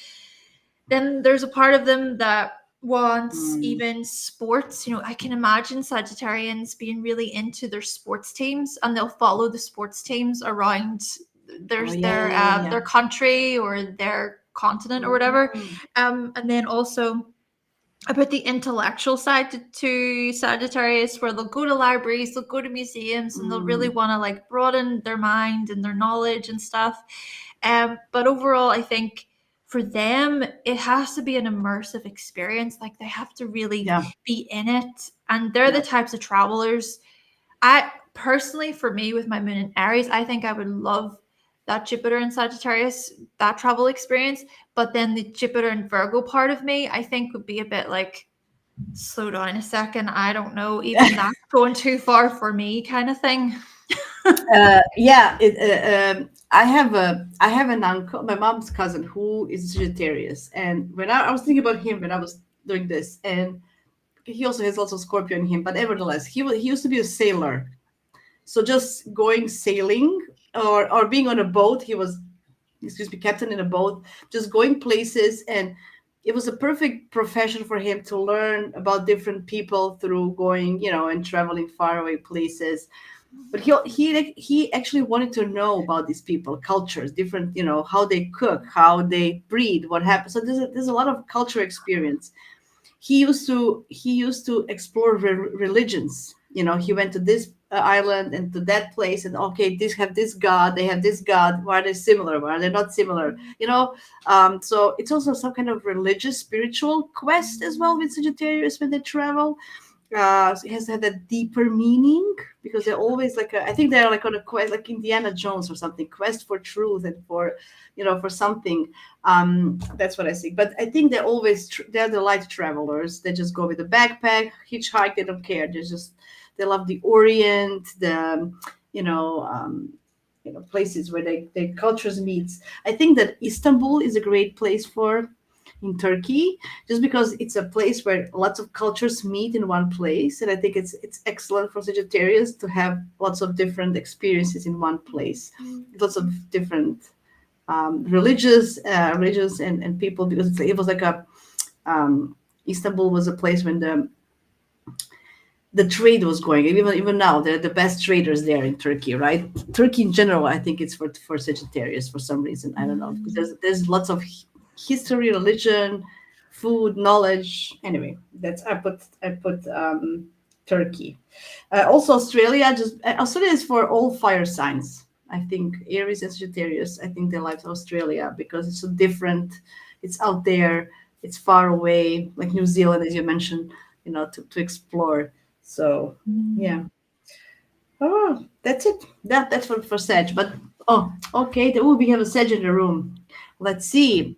Then there's a part of them that wants
Mm.
even sports. I can imagine Sagittarians being really into their sports teams, and they'll follow the sports teams around their
Oh yeah,
their
yeah, yeah,
uh,
yeah.
their country or their continent or whatever.
Mhm.
And then also about the intellectual side to Sagittarius, where they'll go to libraries, they'll go to museums, and they'll really
Mm.
want to like broaden their mind and their knowledge and stuff. But overall, I think for them, it has to be an immersive experience. Like they have to really
Yeah,
be in it, and they're the
yeah.
types of travelers. I personally, for me, with my moon in Aries, I think I would love that Jupiter and Sagittarius, that travel experience. But then the Jupiter and Virgo part of me, I think would be a bit like, slow down a second. I don't know. Even that's going too far for me, kind of thing.
Yeah, I have an uncle, my mom's cousin, who is Sagittarius, and when I was thinking about him when I was doing this, and he also has lots of Scorpio in him, but nevertheless, he used to be a sailor. So just going sailing or being on a boat, he was, excuse me, captain in a boat, just going places, and it was a perfect profession for him to learn about different people through going, and traveling far away places. But he actually wanted to know about these people, cultures, different, how they cook, how they breed, what happens. So there's a lot of culture experience. He used to explore religions. He went to this island and to that place, and okay, this have this god, they have this god. Why are they similar? Why are they not similar? So it's also some kind of religious, spiritual quest as well with Sagittarius when they travel. So it has to have that deeper meaning because they're always like I think they're like on a quest, like Indiana Jones or something, quest for truth and for something. That's what I think. But I think they're the light travelers. They just go with a backpack, hitchhike. They don't care. They love the Orient, the you know. Places where they cultures meets. I think that Istanbul is a great place for in Turkey, just because it's a place where lots of cultures meet in one place, and I think it's excellent for Sagittarius to have lots of different experiences in one place, lots of different religions and people, because it was like a Istanbul was a place when the trade was going. Even now they're the best traders there in Turkey, right? Turkey in general, I think it's for Sagittarius for some reason. I don't know, because there's lots of history, religion, food, knowledge. Anyway, that's I put Turkey. Also Australia. Just Australia is for all fire signs. I think Aries and Sagittarius. I think they like Australia because it's so different. It's out there. It's far away, like New Zealand, as you mentioned. to explore. So yeah.
Mm.
Oh, that's it. That's for Sag. But oh, okay. We have a Sag in the room. Let's see.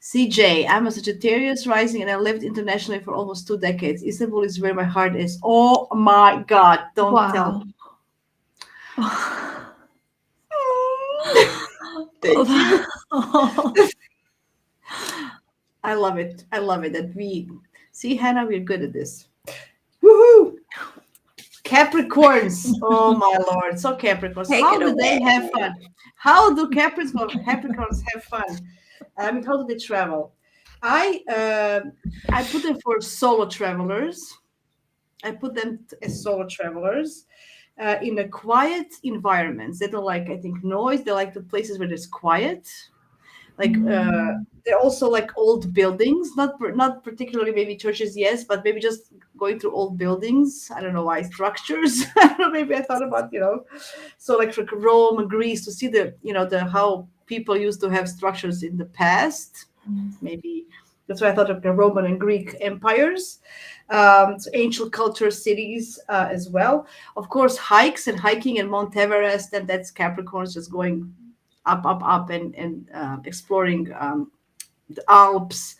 CJ, I'm a Sagittarius rising and I lived internationally for almost 2 decades. Istanbul is where my heart is. Oh my God. Don't tell
Wow.
me. Thank you. I love it. I love it that we see, Hannah, we're good at this. Woohoo! Capricorns. Oh my lord. So Capricorns.
Take
How
it
do they
away.
have fun? How do Capricorns have fun? I mean, how do they travel? I I put them for solo travelers. I put them as solo travelers in a quiet environments. They don't like, I think, noise. They like the places where there's quiet. Like
Mm.
they're also like old buildings, not particularly maybe churches, yes, but maybe just going through old buildings. I don't know why structures. I don't know, maybe I thought about so like for Rome and Greece to see the how people used to have structures in the past. Maybe that's why I thought of the Roman and Greek empires, so ancient culture cities as well. Of course, hikes and hiking in Mount Everest, and that's Capricorns just going up, and exploring the Alps,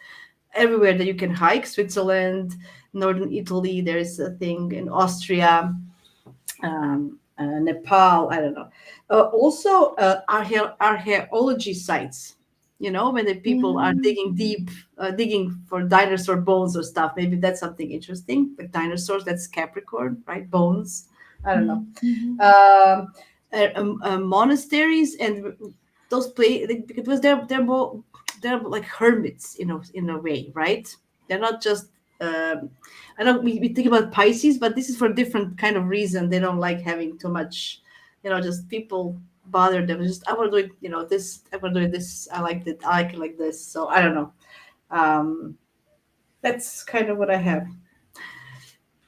everywhere that you can hike. Switzerland, northern Italy. There's a thing in Austria, Nepal. I don't know. Also, archaeology sites. When the people are
Mm.
digging deep, digging for dinosaur bones or stuff. Maybe that's something interesting. Like dinosaurs, that's Capricorn, right? Bones. I don't know.
Mhm.
um, Monasteries and those play because they're like hermits, in a way, right? They're not just. I know we think about Pisces, but this is for a different kind of reason. They don't like having too much, just people bother them. Just I want to do it, this. I want to do this. I like that. I like it like this. So I don't know. Um, that's kind of what I have.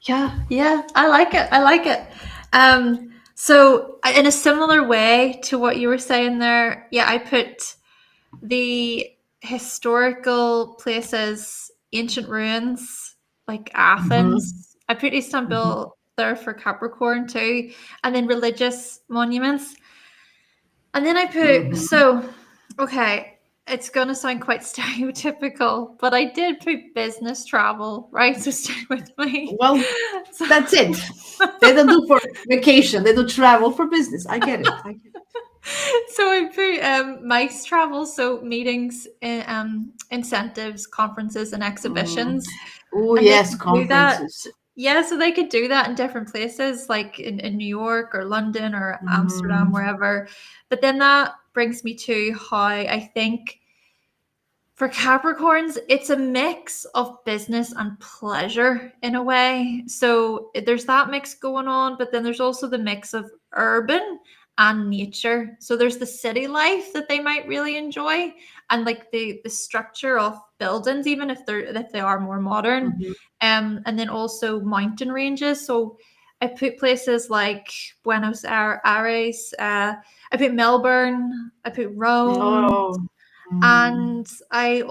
Yeah, yeah, I like it. I like it. So in a similar way to what you were saying there, yeah, I put the historical places, ancient ruins like
Hmm.
Athens. I put
Hmm.
Istanbul there for Capricorn too, and then religious monuments. And then I put,
Hmm.
so, okay, it's going to sound quite stereotypical, but I did put business travel, right? So stay with me.
Well,
So,
that's it. They don't do for vacation. They do travel for business. I get it. I get it.
so I put MICE travel, so meetings, incentives, conferences, and
Mm.
exhibitions.
Oh
And they
yes,
could do that.
conferences.
Yeah, so they could do that in different places, like in New York or London or Amsterdam,
Mm.
wherever. But then that brings me to how I think for Capricorns, it's a mix of business and pleasure in a way. So there's that mix going on, but then there's also the mix of urban and nature. So there's the city life that they might really enjoy, and like the structure of buildings, even if they are more modern.
Mhm.
And then also mountain ranges. So I put places like Buenos Aires, I put Melbourne, I put Rome,
Oh. Mm.
and I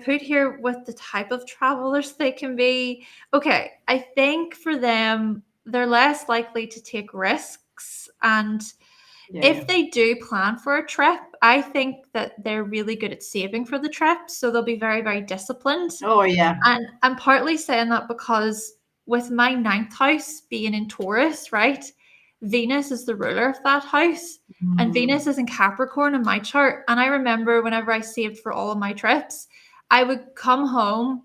put here what the type of travelers they can be. Okay, I think for them they're less likely to take risks, and
Yeah, yeah.
if they do plan for a trip, I think that they're really good at saving for the trip, so they'll be very very disciplined.
Oh yeah.
And I'm partly saying that because with my ninth house being in Taurus, right? Venus is the ruler of that house. And
Mm.
Venus is in Capricorn in my chart. And I remember whenever I saved for all of my trips, I would come home,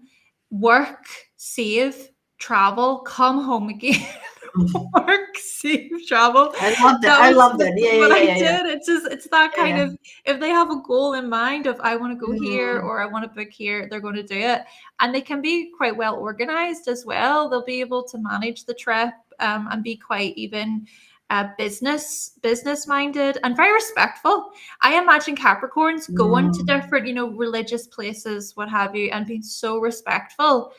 work, save, travel, come home again, work, save, travel.
I love that.
That
I
was
love that. Yeah,
what
yeah,
I
yeah, yeah,
did. It's that
yeah,
kind
yeah.
of, if they have a goal in mind of I want to go here
Mm.
or I want to book here, they're going to do it. And they can be quite well organized as well. They'll be able to manage the trip, and be quite even business minded and very respectful. I imagine Capricorns going to
Mm.
different, religious places, what have you, and being so respectful.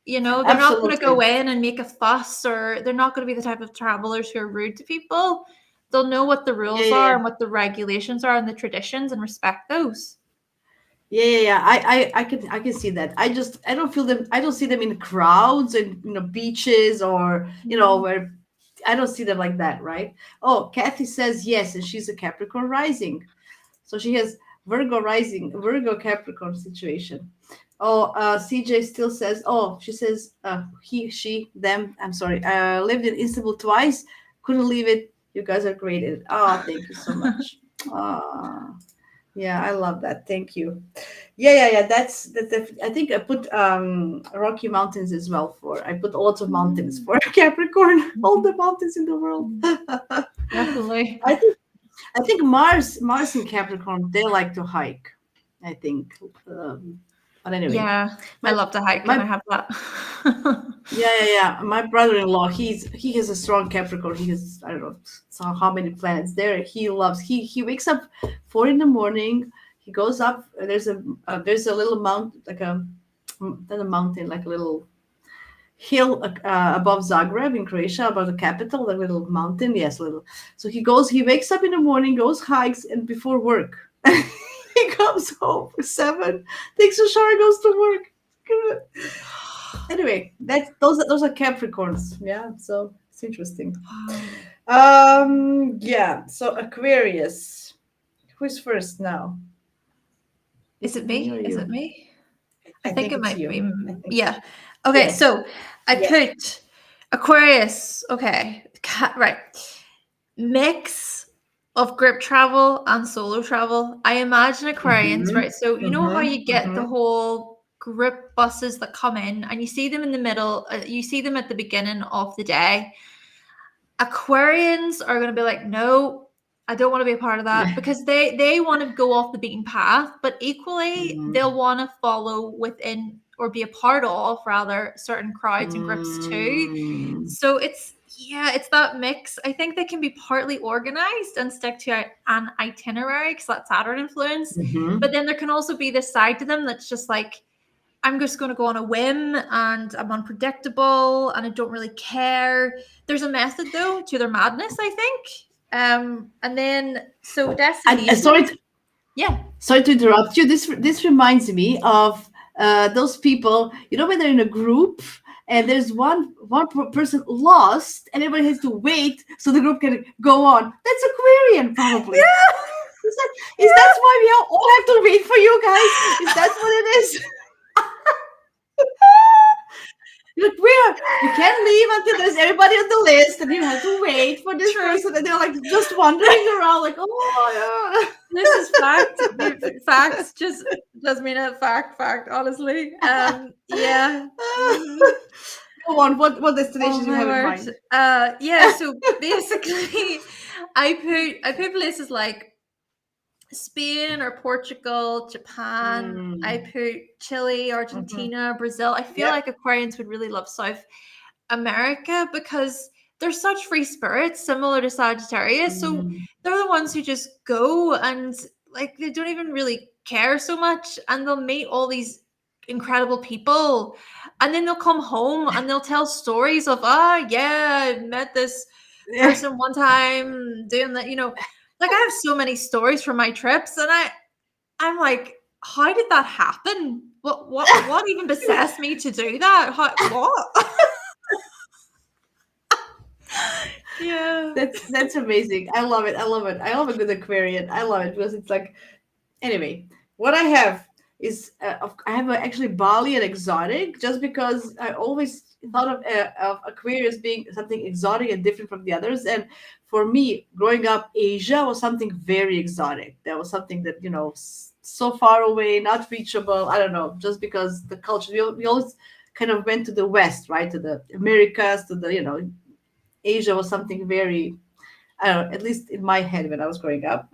They're not going to
Absolutely.
go in and make a fuss, or they're not going to be the type of travelers who are rude to people. They'll know what the
Yeah,
rules
yeah,
are
yeah.
and what the regulations are and the traditions and respect those.
Yeah. I can see that. I don't feel them. I don't see them in crowds and beaches or
Mm.
where I don't see them like that, right? Oh, Kathy says yes, and she's a Capricorn rising. So she has Virgo rising, Virgo Capricorn situation. Oh, CJ still says, oh, she says, he, she, them. I'm sorry. Lived in Istanbul twice. Couldn't leave it. You guys are great at it. Oh, thank you so much. Ah, yeah, I love that. Thank you. Yeah. That's. I think I put Rocky Mountains as well for. I put lots of mountains
Mm.
for Capricorn. All
Mhm.
the mountains in the world.
Mm.
I
Definitely.
think I think Mars and Capricorn they like to hike. I think, but anyway,
Yeah, I
my
love to hike. Can
my
I have that?
yeah. My brother-in-law, he has a strong Capricorn. He has I don't know so how many planets there. He loves he wakes up 4 in the morning. He goes up. There's a little mount like a not a mountain like a little hill above Zagreb in Croatia, above the capital, the little mountain. Yes, little. So he wakes up in the morning, goes hikes, and before work, he comes home for 7, takes a shower, goes to work. Anyway, those are Capricorns. Yeah, so it's interesting.
Wow.
Yeah. So Aquarius, who's first now?
Is
Is
it
it me or
me? Is it
you?
me? I
I
think
think
it
it's
might be.
you. I think
Yeah. Okay,
yes,
so I
yes.
put Aquarius. Okay. Right. Mix of group travel and solo travel. I imagine Aquarians,
Mm-hmm.
right? So you know how
Mm-hmm.
you get the
Mm-hmm.
whole group buses that come in and you see them in the middle, you see them at the beginning of the day. Aquarians are going to be like, no, I don't want to be a part of that because they want to go off the beaten path, but equally they'll want to follow within or be a part of rather certain crowds and groups too.
Mm-hmm.
So it's that mix. I think they can be partly organized and stick to an itinerary because that's Saturn influence,
Mm-hmm.
but then there can also be this side to them that's just like I'm just going to go on a whim and I'm unpredictable and I don't really care. There's a method though to their madness, I think. And then so
And
destination, yeah.
sorry to interrupt you. This reminds me of those people. You know when they're in a group and there's one person lost, and everybody has to wait so the group can go on. That's Aquarian, probably. Is that is
Yeah.
that's why we all have to wait for you guys? Is that what it is? Look, we can't leave until there's everybody on the list, and you have to wait for this
True.
person, and they're like just wandering around, like, oh
This is fact. Facts. Just does mean a fact, honestly. Yeah.
yeah.
Hmm.
Go on. What
Oh
destinations you
my
have in
word.
mind?
Yeah, so basically I put places like Spain or Portugal, Japan. I
Mm,
put Chile,
mhm.
Argentina, Brazil. I feel
Yep.
like Aquarians would really love South America because they're such free spirits, similar to Sagittarius. So
Mm.
they're the ones who just go and like they don't even really care so much and they'll meet all these incredible people and then they'll come home and they'll tell stories of yeah, I met this
Yeah.
person one time doing that, like I have so many stories from my trips and I'm like, how did that happen? What even possessed me to do that? What? Yeah.
That's amazing. I love it. I love it. I love a good Aquarian. I love it because it's like anyway. What I have is I have actually Bali and exotic, just because I always thought of Aquarius being something exotic and different from the others. And for me, growing up, Asia was something very exotic. That was something that so far away, not reachable. I don't know, just because the culture. We always kind of went to the West, right, to the Americas, to the Asia was something very, I don't know, at least in my head when I was growing up.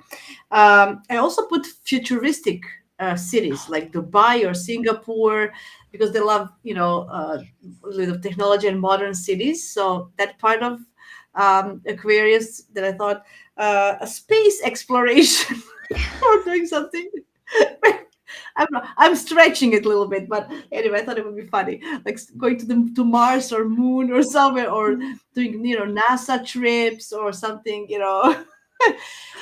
I also put futuristic cities like Dubai or Singapore because they love, a little technology and modern cities. So that part of Aquarius that I thought a space exploration or doing something. I'm stretching it a little bit, but anyway, I thought it would be funny, like going to Mars or Moon or somewhere, or doing NASA trips or something.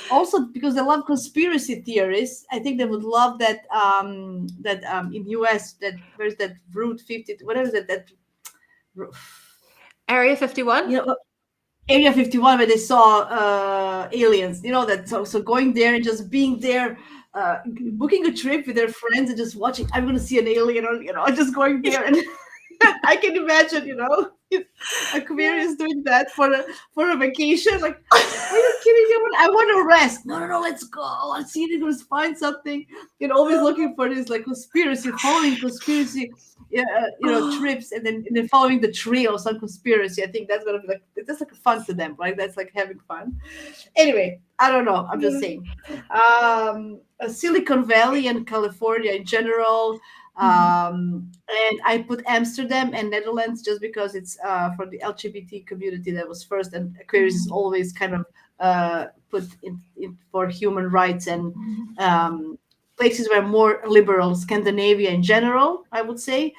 Also, because they love conspiracy theories, I think they would love that in US, that where's that Route 50, whatever is that
Area 51.
you know, Area 51, where they saw aliens. You know that. So going there and just being there, booking a trip with their friends and just watching. I'm going to see an alien, or just going there and I can imagine,
Yeah.
Aquarius doing that for a vacation. Like, are you kidding me? I want to rest. No, no, no. Let's go. Let's see if we can find something. Always looking for this like conspiracy, following conspiracy, trips, and then following the trail of some conspiracy. I think that's gonna be like that's like fun to them, right? That's like having fun. Anyway, I don't know. I'm just
Yeah.
saying. Silicon Valley and California in general.
Mhm.
And I put Amsterdam and Netherlands just because it's for the LGBT community that was first, and Aquarius is always kind of put in for human rights and places where more liberal. Scandinavia in general, I would say,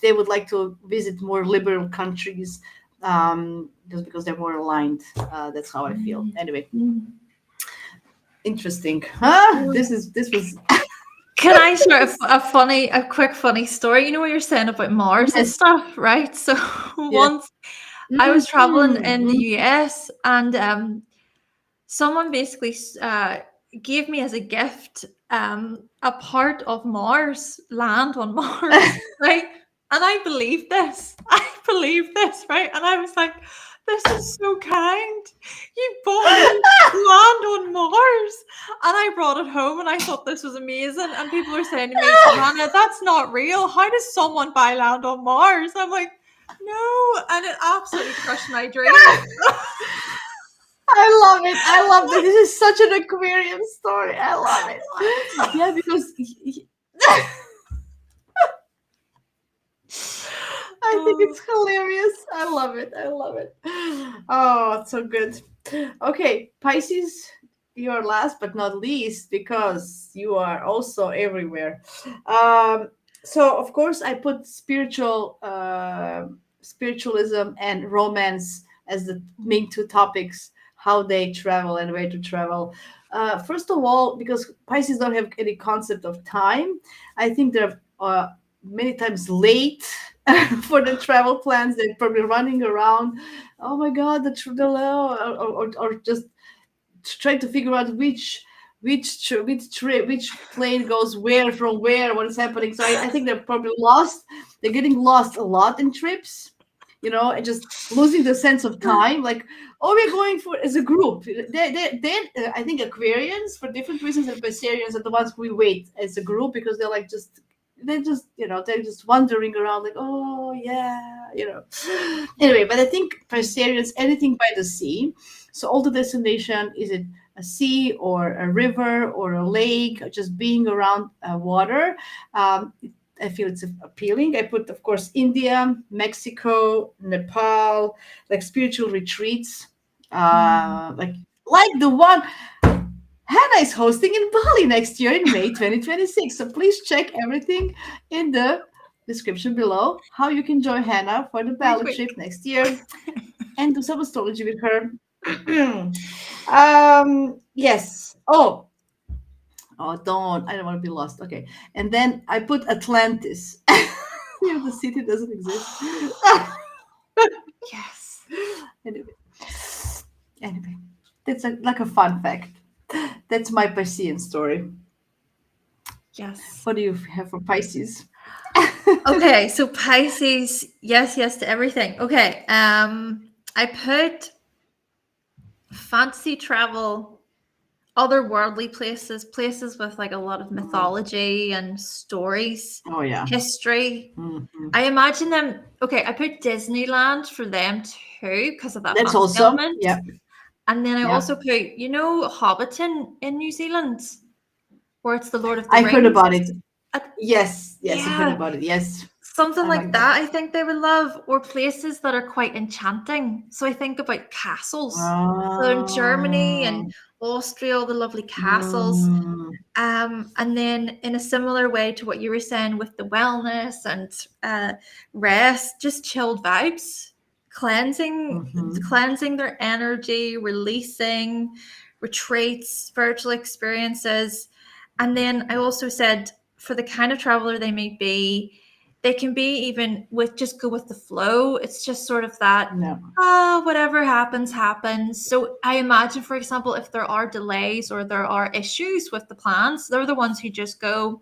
they would like to visit more liberal countries just because they're more aligned. That's how I feel. Anyway, interesting. Huh? This was
Can I share a quick funny story? You know what you're saying about Mars and
yes,
stuff, right? So
yes.
once I was traveling in the
Mhm.
US, and someone basically gave me as a gift a part of Mars, land on Mars, right? And I believed this. I believed this, right? And I was like, this is so kind. You bought me land on Mars. And I brought it home and I thought this was amazing. And people were saying to me, Hannah, that's not real. How does someone buy land on Mars? I'm like, no. And it absolutely crushed my dreams.
I love it. I love that. This is such an Aquarian story. I love it. Yeah, because I think
Oh,
it's hilarious. I love it. I love it. Oh, it's so good. Okay, Pisces, you're last but not least because you are also everywhere. So of course I put spiritualism and romance as the main two topics, how they travel and where to travel. First of all, because Pisces don't have any concept of time, I think they're many times late for the travel plans. They're probably running around. Oh my God, or just trying to figure out which plane goes where from where, what is happening. So I think they're probably lost. They're getting lost a lot in trips, and just losing the sense of time. Like, oh, we're going for as a group. I think Aquarians, for different reasons, and Cancerians are the ones who wait as a group because they're like they're just wandering around like, oh yeah. Anyway, but I think Cancerians, anything by the sea. So all the destination, is it a sea or a river or a lake, or just being around water. I feel it's appealing. I put, of course, India, Mexico, Nepal, like spiritual retreats, like the one Hannah is hosting in Bali next year in May 2026. So please check everything in the description below how you can join Hannah for the
wait,
Bali
wait.
trip next year and do some astrology with her. Yes. Oh, don't. I don't want to be lost. Okay. And then I put Atlantis. The city doesn't exist.
Yes.
anyway, anyway, that's like a fun fact. That's my Piscean story.
Yes.
What do you have for Pisces?
Okay, so Pisces, yes, yes to everything. Okay, I put fantasy travel, otherworldly places, places with like a lot of mythology and stories,
Oh yeah.
history.
Mhm.
I imagine them. Okay, I put Disneyland for them too because of that
That's
fantasy
awesome.
element.
Yeah.
And then I
Yeah.
also put, Hobbiton in New Zealand, where it's the Lord of the
I heard
Rings.
about it.
Uh,
Yes. Yes, I heard
yeah,
about it. Yes.
something
I
like
like that.
that, I think they would love, or places that are quite enchanting. So I think about castles. So in Germany and
Um,
Austria, all the lovely castles.
mm,
And then in a similar way to what you were saying with the wellness and rest, just chilled vibes, cleansing,
mhm.
cleansing their energy, retreats, spiritual experiences. And then I also said for the kind of traveler they may be, they can be even with just go with the flow. It's just sort of that,
No.
whatever happens, happens. So I imagine, for example, if there are delays or there are issues with the plans, they're the ones who just go,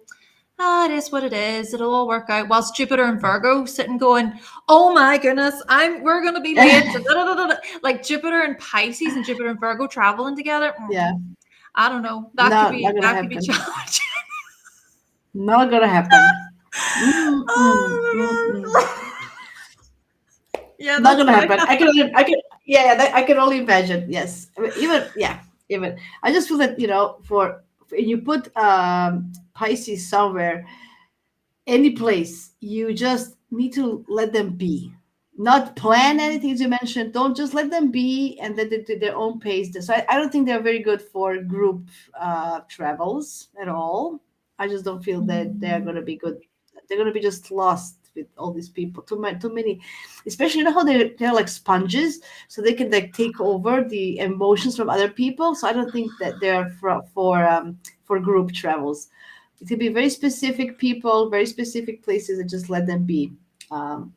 it is what it is. It'll all work out. Whilst Jupiter and Virgo sitting going, oh my goodness, we're gonna be late. Like Jupiter and Pisces and Jupiter and Virgo traveling together.
Yeah.
I don't know.
No, not gonna
That could be
happen.
challenging.
Not gonna happen.
Yeah,
Not
that's
gonna
what I
happen.
thought.
I can only imagine. Yes, even. I just feel that for you put Pisces somewhere, any place, you just need to let them be, not plan anything. As you mentioned, don't just let them be, and then they do their own pace. So I don't think they're very good for group travels at all. I just don't feel that they're going to be good. They're going to be just lost with all these people. Too many, especially how they're like sponges, so they can like take over the emotions from other people. So I don't think that they're for group travels. It could be very specific people, very specific places, and just let them be.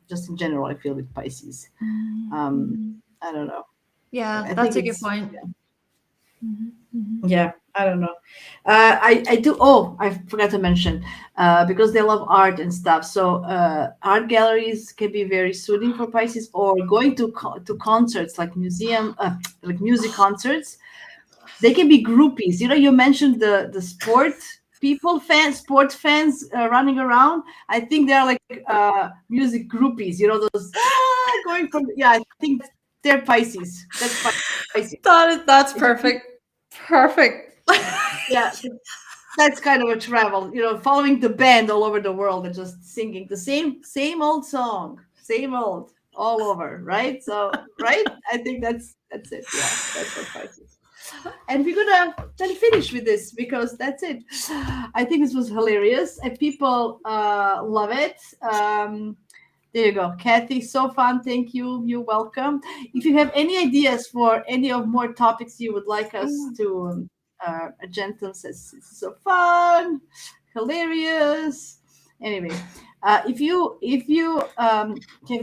Just in general, I feel with Pisces. I don't know.
Yeah,
I think
that's a good
it's
point.
yeah. I don't know. I do. Oh, I forgot to mention because they love art and stuff. So art galleries can be very soothing for Pisces, or going to concerts like like music concerts. They can be groupies. You mentioned the sport fans running around. I think they're like music groupies. Those going from, yeah. I think they're Pisces. That's Pisces.
That's
If you,
perfect. Perfect.
yeah, that's kind of a travel. Following the band all over the world and just singing the same old song, same old all over, right? So, right? I think that's it. Yeah, that's what Pisces. And we're gonna then finish with this because that's it. I think this was hilarious and people love it. There you go, Kathy. So fun. Thank you. You're welcome. If you have any ideas for any of more topics you would like us to, Gentle says it's so fun, hilarious. Anyway, if you have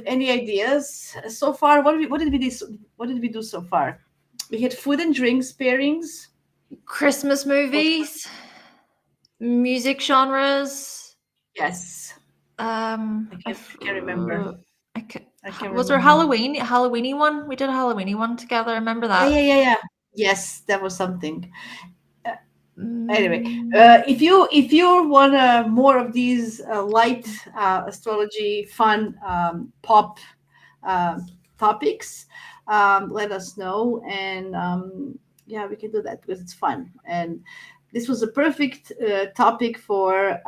any ideas so far, what did we do so far? We had food and drinks pairings.
Christmas
What?
movies, music genres.
Yes,
Um, I,
I can't remember.
I ca-
I can't
was there
remember.
Halloweeny one? We did a Halloweeny one together. I remember
Yeah,
that.
yeah, yeah, yeah. Yes, that was something. Uh, Anyway,
Mm,
if you want more of these light astrology, fun pop topics, let us know, and yeah, we can do that because it's fun. And this was a perfect topic for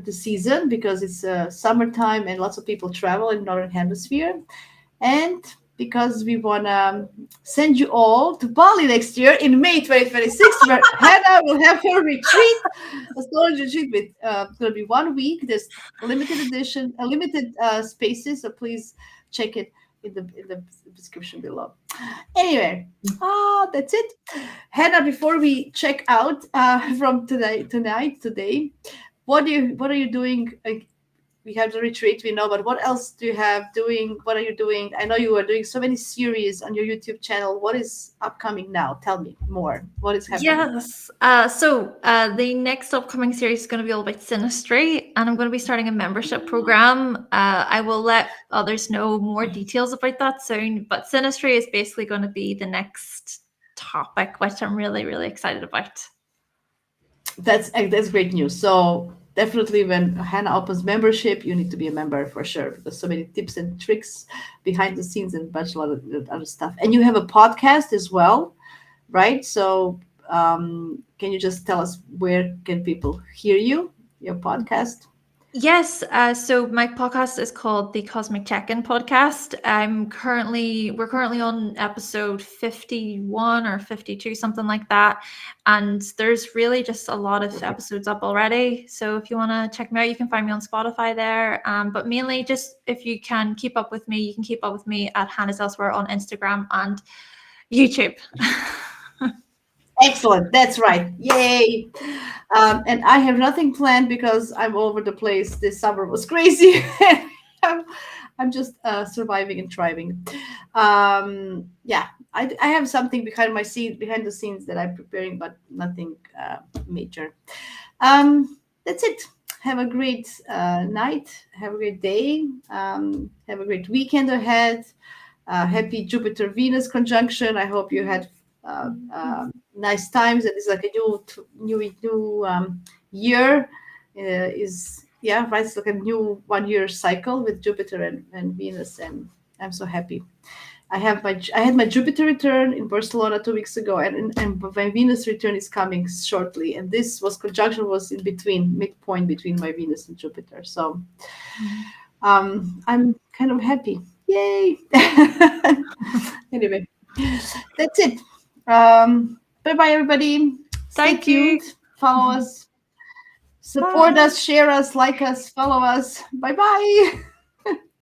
the season because it's summertime and lots of people travel in northern hemisphere, and because we want to send you all to Bali next year in May 2026, where Hannah will have her retreat, a storage retreat with it's going to be 1 week. There's limited edition, limited spaces, so please check it in the description below. Anyway, that's it. Hannah, before we check out from today, what are you doing? Like, we have the retreat, we know, but what else do you have doing? What are you doing? I know you are doing so many series on your YouTube channel. What is upcoming now? Tell me more. What is happening?
yes. The next upcoming series is going to be all about synastry, and I'm going to be starting a membership program. I will let others know more details about that soon. But synastry is basically going to be the next topic, which I'm really, really excited about.
That's great news. So definitely, when Hannah opens membership, you need to be a member for sure because so many tips and tricks behind the scenes and a lot of other stuff. And you have a podcast as well, right? So can you just tell us where can people hear your podcast?
Yes, so my podcast is called the Cosmic Check-In Podcast. We're currently on episode 51 or 52, something like that. And there's really just a lot of episodes up already. So if you want to check me out, you can find me on Spotify there. But mainly just if you can keep up with me, you can keep up with me at Hannah's Elsewhere on Instagram. And YouTube.
Excellent. That's right. Yay. And I have nothing planned because I'm all over the place. This summer was crazy. I'm, I'm just surviving and thriving. Yeah, I have something behind the scenes that I'm preparing, but nothing major. That's it. Have a great night. Have a great day. Have a great weekend ahead. Happy Jupiter Venus conjunction. I hope you had nice times. And it's like a new year. Is yeah, right. It's like a new 1 year cycle with Jupiter and Venus, and I'm so happy. I had my Jupiter return in Barcelona 2 weeks ago, and my Venus return is coming shortly. And this was conjunction was in between midpoint between my Venus and Jupiter. So I'm kind of happy. Yay! Anyway, that's it. Bye bye, everybody. Stay
Thank you.
tuned. Follow us. Support
Bye.
us. Share us. Like us. Follow us. Bye bye.